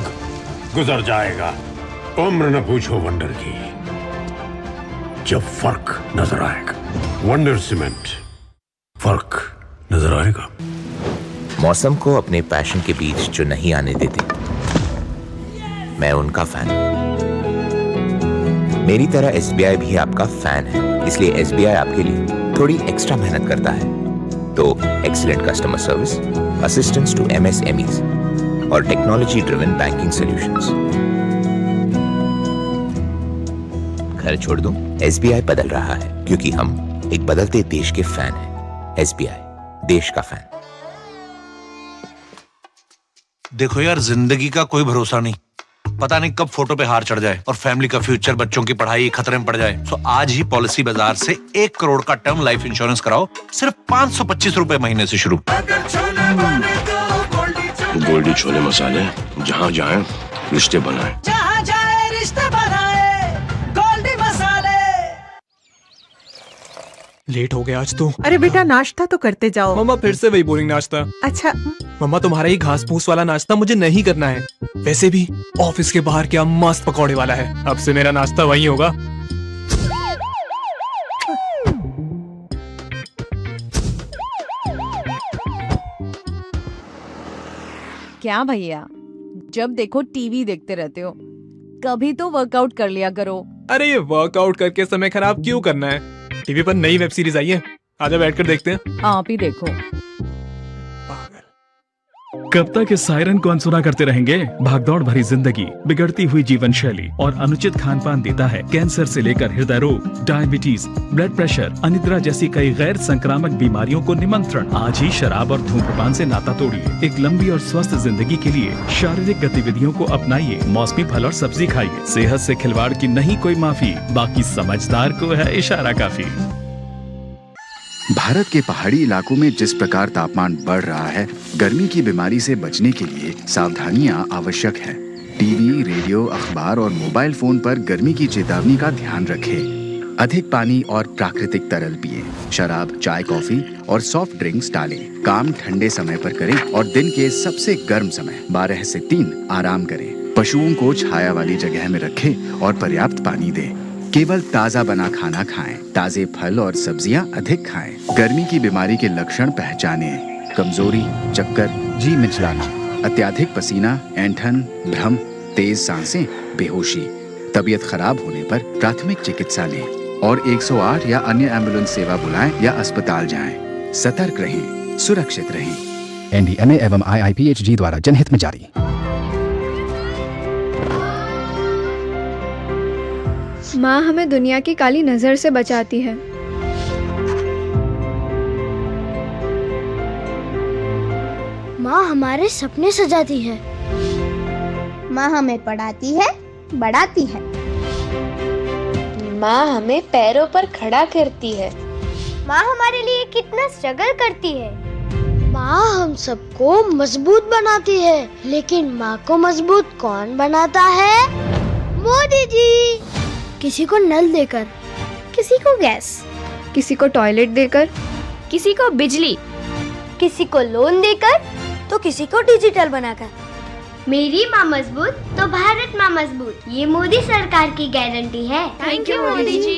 गुजर जाएगा, उम्र न पूछो वंडर की, जब फर्क नजर आएगा। वंडर सीमेंट, फर्क नजर आएगा। मौसम को अपने पैशन के बीच जो नहीं आने देते, मैं उनका फैन हूं। मेरी तरह एसबीआई भी आपका फैन है, इसलिए एसबीआई आपके लिए थोड़ी एक्स्ट्रा मेहनत करता है। तो excellent customer service, assistance to MSMEs और टेक्नोलॉजी ड्रिवन बैंकिंग सॉल्यूशंस। घर छोड़ दूं, एसबीआई बदल रहा है क्योंकि हम एक बदलते देश के फैन हैं। एसबीआई, देश का फैन। देखो यार, जिंदगी का कोई भरोसा नहीं, पता नहीं कब फोटो पे हार चढ़ जाए और फैमिली का फ्यूचर, बच्चों की पढ़ाई खतरे में पड़ जाए। तो आज ही पॉलिसी बाजार से 1 करोड़ का टर्म लाइफ इंश्योरेंस कराओ, सिर्फ 525 रुपए महीने से शुरू। गोल्डी छोले मसाले, जहाँ जाए रिश्ते बनाए, जहाँ जाए रिश्ते बनाए, गोल्डी मसाले। लेट हो गया आज तो। अरे बेटा नाश्ता तो करते जाओ। मम्मा फिर से वही बोरिंग नाश्ता। अच्छा मम्मा, तुम्हारा ही घास फूस वाला नाश्ता मुझे नहीं करना है। वैसे भी ऑफिस के बाहर क्या मस्त पकौड़े वाला है, अब से मेरा नाश्ता वही होगा। क्या भैया, जब देखो टीवी देखते रहते हो, कभी तो वर्कआउट कर लिया करो। अरे ये वर्कआउट करके समय खराब क्यों करना है? टीवी पर नई वेब सीरीज आई है, आजा बैठकर देखते हैं। आप ही देखो। कब तक इस सायरन को अनसुना करते रहेंगे? भागदौड़ भरी जिंदगी, बिगड़ती हुई जीवन शैली और अनुचित खान पान देता है कैंसर से लेकर हृदय रोग, डायबिटीज, ब्लड प्रेशर, अनिद्रा जैसी कई गैर संक्रामक बीमारियों को निमंत्रण। आज ही शराब और धूम्रपान से नाता तोड़िए। एक लंबी और स्वस्थ जिंदगी के लिए शारीरिक गतिविधियों को अपनाइए, मौसमी फल और सब्जी खाइए। सेहत से खिलवाड़ की नहीं कोई माफी, बाकी समझदार को है इशारा काफी। भारत के पहाड़ी इलाकों में जिस प्रकार तापमान बढ़ रहा है, गर्मी की बीमारी से बचने के लिए सावधानियां आवश्यक है। टीवी, रेडियो, अखबार और मोबाइल फोन पर गर्मी की चेतावनी का ध्यान रखें। अधिक पानी और प्राकृतिक तरल पिएं। शराब, चाय, कॉफी और सॉफ्ट ड्रिंक्स टालें। काम ठंडे समय पर करें और दिन के सबसे गर्म समय 12 से 3 आराम करें। पशुओं को छाया वाली जगह में रखें और पर्याप्त पानी दें। केवल ताजा बना खाना खाएं। ताजे फल और सब्जियां अधिक खाएं। गर्मी की बीमारी के लक्षण पहचानें: कमजोरी, चक्कर, जी मिचलाना, अत्याधिक पसीना, ऐंठन, भ्रम, तेज सांसें, बेहोशी। तबीयत खराब होने पर प्राथमिक चिकित्सा लें और 108 या अन्य एम्बुलेंस सेवा बुलाएं या अस्पताल जाएं। सतर्क रहें, सुरक्षित रहें। एनडीएमए एवं IIPHG द्वारा जनहित में जारी। माँ हमें दुनिया की काली नजर से बचाती है। माँ हमारे सपने सजाती है। माँ हमें पढ़ाती है, बढ़ाती है। माँ हमें पैरों पर खड़ा करती है। माँ हमारे लिए कितना स्ट्रगल करती है। माँ हम सबको मजबूत बनाती है, लेकिन माँ को मजबूत कौन बनाता है? मोदी जी। किसी को नल देकर, किसी को गैस, किसी को टॉयलेट देकर, किसी को बिजली, किसी को लोन देकर, तो किसी को डिजिटल बनाकर। मेरी माँ मजबूत तो भारत माँ मजबूत, ये मोदी सरकार की गारंटी है। Thank you Modi ji.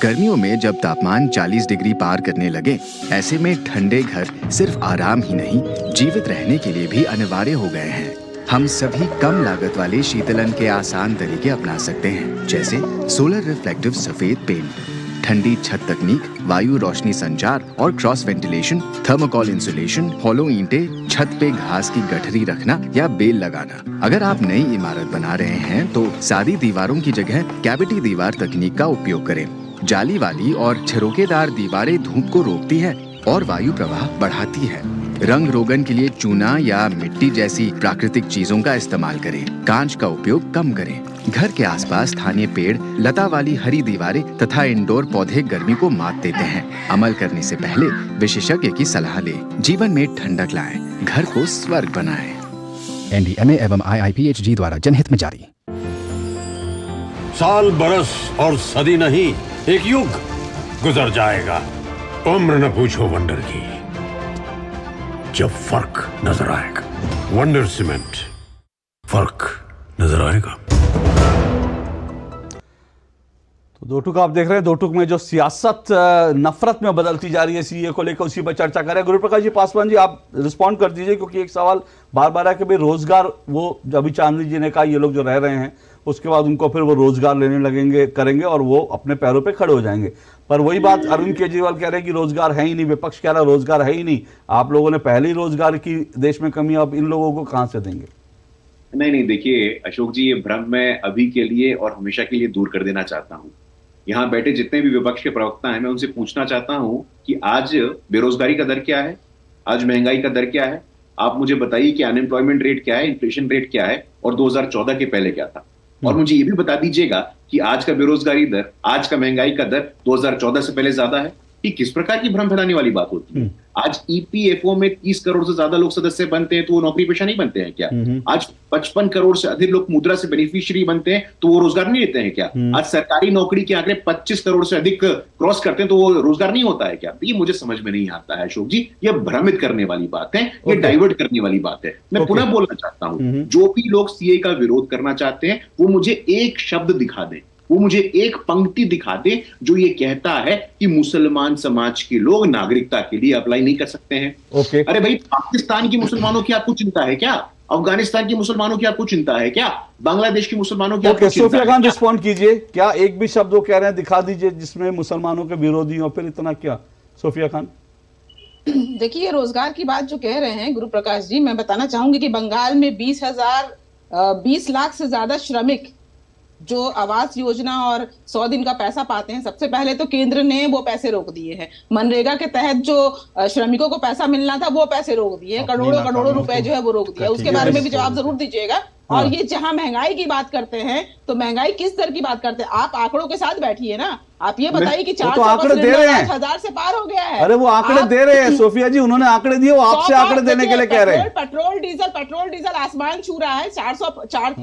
गर्मियों में जब तापमान 40 डिग्री पार करने लगे, ऐसे में ठंडे घर सिर्फ आराम ही नहीं, जीवित रहने के लिए भी अनिवार्य हो गए हैं। हम सभी कम लागत वाले शीतलन के आसान तरीके अपना सकते हैं, जैसे सोलर रिफ्लेक्टिव सफेद पेंट, ठंडी छत तकनीक, वायु रोशनी संचार और क्रॉस वेंटिलेशन, थर्मोकॉल इंसुलेशन, होलो ईंटें, छत पे घास की गठरी रखना या बेल लगाना। अगर आप नई इमारत बना रहे हैं तो सादी दीवारों की जगह कैविटी दीवार तकनीक का उपयोग करें। जाली वाली और छिरोकेदार दीवारें धूप को रोकती है और वायु प्रवाह बढ़ाती है। रंग रोगन के लिए चूना या मिट्टी जैसी प्राकृतिक चीजों का इस्तेमाल करें। कांच का उपयोग कम करें। घर के आसपास स्थानीय पेड़, लता वाली हरी दीवारें तथा इंडोर पौधे गर्मी को मात देते हैं। अमल करने से पहले विशेषज्ञ की सलाह लें। जीवन में ठंडक लाएं, घर को स्वर्ग बनाएं। NDMA एवं IIPHG द्वारा जनहित में जारी। साल, बरस और सदी नहीं, एक युग गुजर जाएगा। उम्र न पूछो वंडर की, जब फर्क नजर आएगा। वंडर सीमेंट, फर्क नजर आएगा। तो दो टूक आप देख रहे हैं। दो टूक में जो सियासत नफरत में बदलती जा रही है सीए को लेकर, उसी पर चर्चा करें। गुरु प्रकाश जी पासवान जी, आप रिस्पॉन्ड कर दीजिए, क्योंकि एक सवाल बार बार है कि भाई रोजगार, वो अभी चांदनी जी ने कहा ये लोग जो रह रहे हैं उसके बाद उनको फिर वो रोजगार लेने लगेंगे, करेंगे और वो अपने पैरों पे खड़े हो जाएंगे। पर वही बात अरविंद केजरीवाल कह रहे हैं कि रोजगार है ही नहीं, विपक्ष कह रहा है रोजगार है ही नहीं। आप लोगों ने पहले ही रोजगार की देश में कमी, अब इन लोगों को कहां से देंगे? नहीं, देखिए अशोक जी, ये भ्रम मैं अभी के लिए और हमेशा के लिए दूर कर देना चाहता हूँ। यहाँ बैठे जितने भी विपक्ष के प्रवक्ता हैं, मैं उनसे पूछना चाहता हूँ कि आज बेरोजगारी का दर क्या है, आज महंगाई का दर क्या है। आप मुझे बताइए कि अनएम्प्लॉयमेंट रेट क्या है, इन्फ्लेशन रेट क्या है और 2014 के पहले क्या था। और मुझे ये भी बता दीजिएगा कि आज का बेरोजगारी दर, आज का महंगाई का दर 2014 से पहले ज्यादा है। ये किस प्रकार की भ्रम फैलाने वाली बात होती है? आज ईपीएफओ में 30 करोड़ से ज्यादा लोग सदस्य बनते हैं तो वो नौकरी पेशा नहीं बनते हैं क्या? आज 55 करोड़ से अधिक लोग मुद्रा से बेनिफिशियरी बनते हैं तो वो रोजगार नहीं लेते हैं क्या? आज सरकारी नौकरी के आंकड़े 25 करोड़ से अधिक क्रॉस करते हैं तो वो रोजगार नहीं होता है क्या? ये मुझे समझ में नहीं आता है अशोक जी। ये भ्रमित करने वाली बात है, ये डाइवर्ट करने वाली बात है। मैं पुनः बोलना चाहता हूं, जो भी लोग सीए का विरोध करना चाहते हैं वो मुझे एक शब्द दिखा दें, वो मुझे एक पंक्ति दिखा दे जो ये कहता है कि मुसलमान समाज के लोग नागरिकता के लिए अप्लाई नहीं कर सकते हैं। अरे भाई, पाकिस्तान की मुसलमानों की आपको चिंता है क्या? अफगानिस्तान की मुसलमानों की आपको चिंता है क्या? बांग्लादेश की मुसलमानों की आपको चिंता है? सोफिया खान रिस्पॉन्ड कीजिए, क्या एक भी शब्द वो कह रहे हैं दिखा दीजिए जिसमें मुसलमानों के विरोधी हो, फिर इतना क्या? सोफिया खान। देखिए, रोजगार की बात जो कह रहे हैं गुरु प्रकाश जी, मैं बताना चाहूंगी कि बंगाल में 20 लाख से ज्यादा श्रमिक जो आवास योजना और 100 दिन का पैसा पाते हैं, सबसे पहले तो केंद्र ने वो पैसे रोक दिए हैं। मनरेगा के तहत जो श्रमिकों को पैसा मिलना था वो पैसे रोक दिए, करोड़ों रुपए जो है वो रोक दिया। उसके बारे में भी जवाब जरूर दीजिएगा। और ये जहां महंगाई की बात करते हैं तो महंगाई किस दर की बात करते हैं? आप आंकड़ों के साथ बैठिए ना। आप ये बताइए कि 400,000 से पार हो गया है। अरे वो आंकड़े दे रहे हैं सोफिया जी, उन्होंने आंकड़े दिए, वो आपसे आंकड़े देने के लिए कह रहे हैं। पेट्रोल डीजल आसमान छू रहा है। 400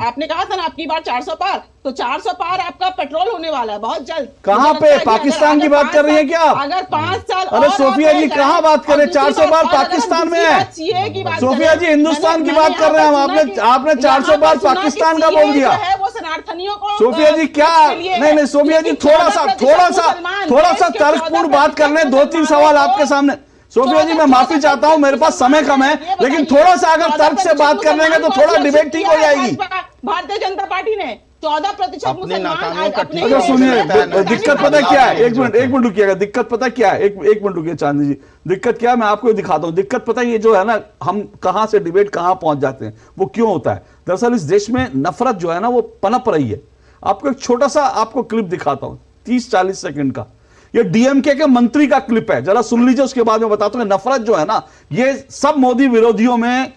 आपने कहा था ना आपकी बार 400 पार, तो 400 पार आपका पेट्रोल होने वाला है बहुत जल्द। कहाँ पे? पाकिस्तान की बात कर रही है क्या आप? अगर 5 साल, अरे सोफिया जी कहाँ बात कर रहे हैं? 400 बार पाकिस्तान में है सोफिया जी, हिंदुस्तान की बात कर रहे हैं हम। आपने 400 बार पाकिस्तान का बोल दिया। सोफिया जी क्या? नहीं सोफिया जी, थोड़ा सा तर्कपूर्ण बात कर ले। 2-3 सवाल आपके सामने। सोफिया जी मैं माफी चाहता हूं, मेरे पास समय कम है, लेकिन थोड़ा सा अगर तर्क से बात कर लेंगे तो थोड़ा डिबेट ठीक हो जाएगी। भारतीय जनता पार्टी ने 14% मुसलमान। सुनिए, दिक्कत पता क्या है? एक मिनट रुकिएगा। दिक्कत पता क्या है? एक मिनट रुकिए चांदी जी। दिक्कत क्या है मैं आपको दिखाता हूं। दिक्कत पता है ये जो है ना, हम कहां से डिबेट कहां पहुंच जाते हैं, वो क्यों होता है? दरअसल इस देश में नफरत जो है ना वो पनप रही है। आपको एक छोटा सा आपको क्लिप दिखाता हूं, 30-40 सेकंड का। ये डीएमके के मंत्री का क्लिप है, जरा सुन लीजिए, उसके बाद में बताता हूं। नफरत जो है ना, ये सब मोदी विरोधियों में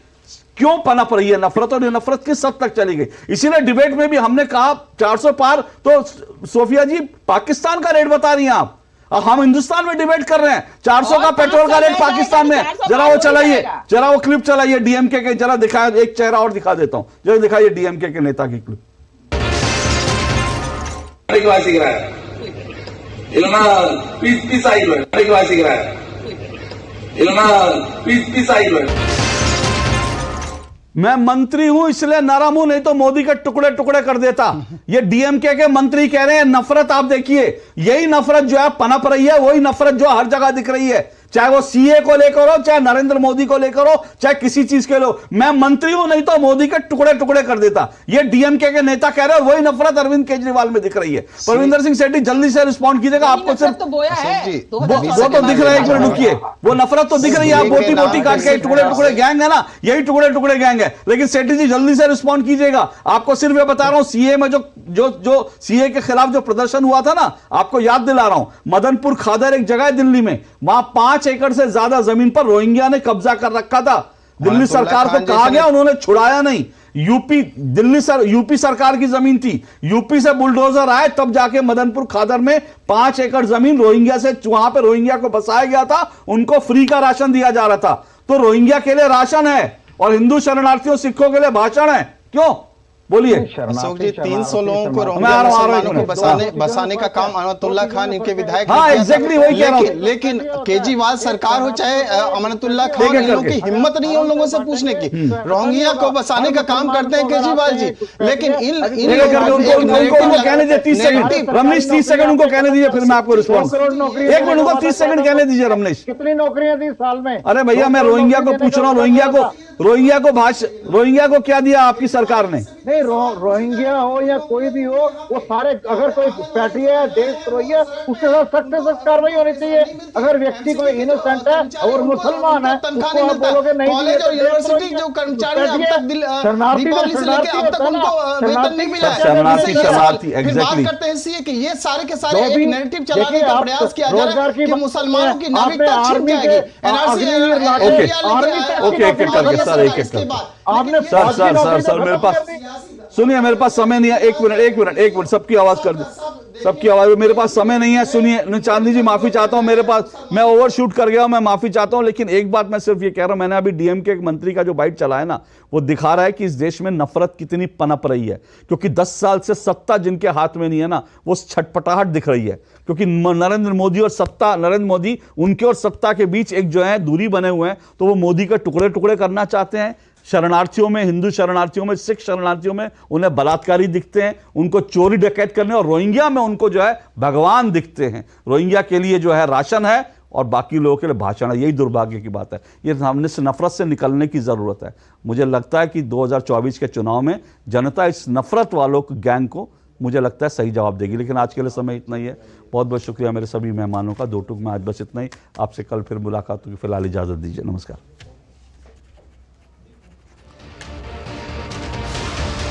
क्यों पनप रही है नफरत, और ये नफरत किस हद तक चली गई। इसीलिए डिबेट में भी हमने कहा 400 पार, तो सोफिया जी पाकिस्तान का रेट बता रही हैं आप, हम हिंदुस्तान में डिबेट कर रहे हैं। 400 का पेट्रोल का रेट पाकिस्तान में। जरा वो चलाइए, जरा वो क्लिप चलाइए डीएमके के, जरा दिखाया, एक चेहरा और दिखा देता हूं, जरा दिखाइए डीएमके के नेता की क्लिप। मैं मंत्री हूं इसलिए नरम हूं, नहीं तो मोदी के टुकड़े टुकड़े कर देता। ये डीएमके के मंत्री कह रहे हैं नफरत, आप देखिए यही नफरत जो है पनप रही है, वही नफरत जो हर जगह दिख रही है, चाहे वो सीए को लेकर हो, चाहे नरेंद्र मोदी को लेकर हो, चाहे किसी चीज के लो। मैं मंत्री हूं, नहीं तो मोदी के टुकड़े टुकड़े कर देता। ये डीएमके के नेता कह रहे हैं, वही नफरत अरविंद केजरीवाल में दिख रही है। परविंदर सिंह सेठी जल्दी से रिस्पॉन्ड कीजिएगा, आपको सिर्फ तो बोया है, वो तो दिख रहा है, एक मिनट रुकिए, वो नफरत तो दिख रही है, आप बोटी बोटी काट के टुकड़े टुकड़े गैंग है ना, यही टुकड़े टुकड़े गैंग है। लेकिन सेठी जी जल्दी से रिस्पॉन्ड कीजिएगा, आपको सिर्फ ये बता रहा हूं, सीए में जो सीए के खिलाफ जो प्रदर्शन हुआ था ना, आपको याद दिला रहा हूं, मदनपुर खादर एक जगह है दिल्ली में, वहां 5 एकड़ से ज्यादा जमीन पर रोहिंग्या ने कब्जा कर रखा था। दिल्ली सरकार को कहा गया, उन्होंने छुड़ाया नहीं। यूपी सरकार की जमीन थी, यूपी से बुलडोजर आए, तब जाके मदनपुर खादर में 5 एकड़ जमीन रोहिंग्या से, वहां पे रोहिंग्या को बसाया गया था, उनको फ्री का राशन दिया जा रहा था। तो रोहिंग्या के लिए राशन है और हिंदू शरणार्थियों सिखों के लिए भाषण है, क्यों बोलिए। अशोक जी 300 लोगों को रोहिंग्या मुसलमानों को बसाने का काम अमनतुल्लाह खान इनके विधायक हाँ एग्जैक्टली वही कह रहा हूं। लेकिन केजरीवाल सरकार हो चाहे अमनतुल्लाह खान, इन लोगों की हिम्मत नहीं है उन लोगों से पूछने की। रोहिंग्या को बसाने का काम करते हैं केजरीवाल जी, लेकिन उनको कहने दीजिए 30 सेकंड, रमनीश 30 सेकंड उनको कहने दीजिए, फिर मैं आपको रिस्पॉन्स, एक मिनट उनको 30 सेकंड कहने दीजिए रमनीश। कितनी नौकरियां दी साल में? अरे भैया मैं रोहिंग्या को पूछ रहा हूँ, रोहिंग्या को क्या दिया आपकी सरकार ने? नहीं, रोहिंग्या हो या कोई भी हो, वो सारे, अगर कोई पैट्रियट है, देशद्रोही है, उसके साथ सख्त से सख्त कार्रवाई होनी चाहिए। अगर व्यक्ति कोई इनोसेंट है और मुसलमान है, उसको आप बोलोगे नहीं, कॉलेज और यूनिवर्सिटी जो कर्मचारी अब तक शरणार्थी बात करते हैं इसलिए कि ये सारे के सारे एक नैरेटिव चलाने का प्रयास किया जा रहा है कि मुसलमानों की नागरिकता छिन जाएगी। सर मेरे पास सुनिए, मेरे पास समय नहीं है, एक मिनट सबकी आवाज कर दे, सबकी आवाज, मेरे पास समय नहीं है। सुनिए चांदी जी, माफी चाहता हूं, मेरे पास, मैं ओवरशूट कर गया हूं, मैं माफी चाहता हूं। लेकिन एक बात मैं सिर्फ ये कह रहा हूं, मैंने अभी डीएमके एक मंत्री का जो बाइट चला है ना, वो दिखा रहा है कि इस देश में नफरत कितनी पनप रही है, क्योंकि 10 साल से सत्ता जिनके हाथ में नहीं है ना, वो छटपटाहट दिख रही है, क्योंकि नरेंद्र मोदी उनके और सत्ता के बीच एक जो है दूरी बने हुए हैं, तो वो मोदी के टुकड़े टुकड़े करना चाहते हैं। शरणार्थियों में, हिंदू शरणार्थियों में, सिख शरणार्थियों में उन्हें बलात्कारी दिखते हैं, उनको चोरी डकैत करने, और रोहिंग्या में उनको जो है भगवान दिखते हैं। रोहिंग्या के लिए जो है राशन है और बाकी लोगों के लिए भाषण है। यही दुर्भाग्य की बात है। ये सामने से नफरत से निकलने की जरूरत है। मुझे लगता है कि 2024 के चुनाव में जनता इस नफरत वालों गैंग को, मुझे लगता है, सही जवाब देगी। लेकिन आज के लिए समय इतना ही है। बहुत बहुत शुक्रिया मेरे सभी मेहमानों का। 2 टूक में आज बस इतना ही। आपसे कल फिर मुलाकात होगी। फिलहाल इजाजत दीजिए। नमस्कार।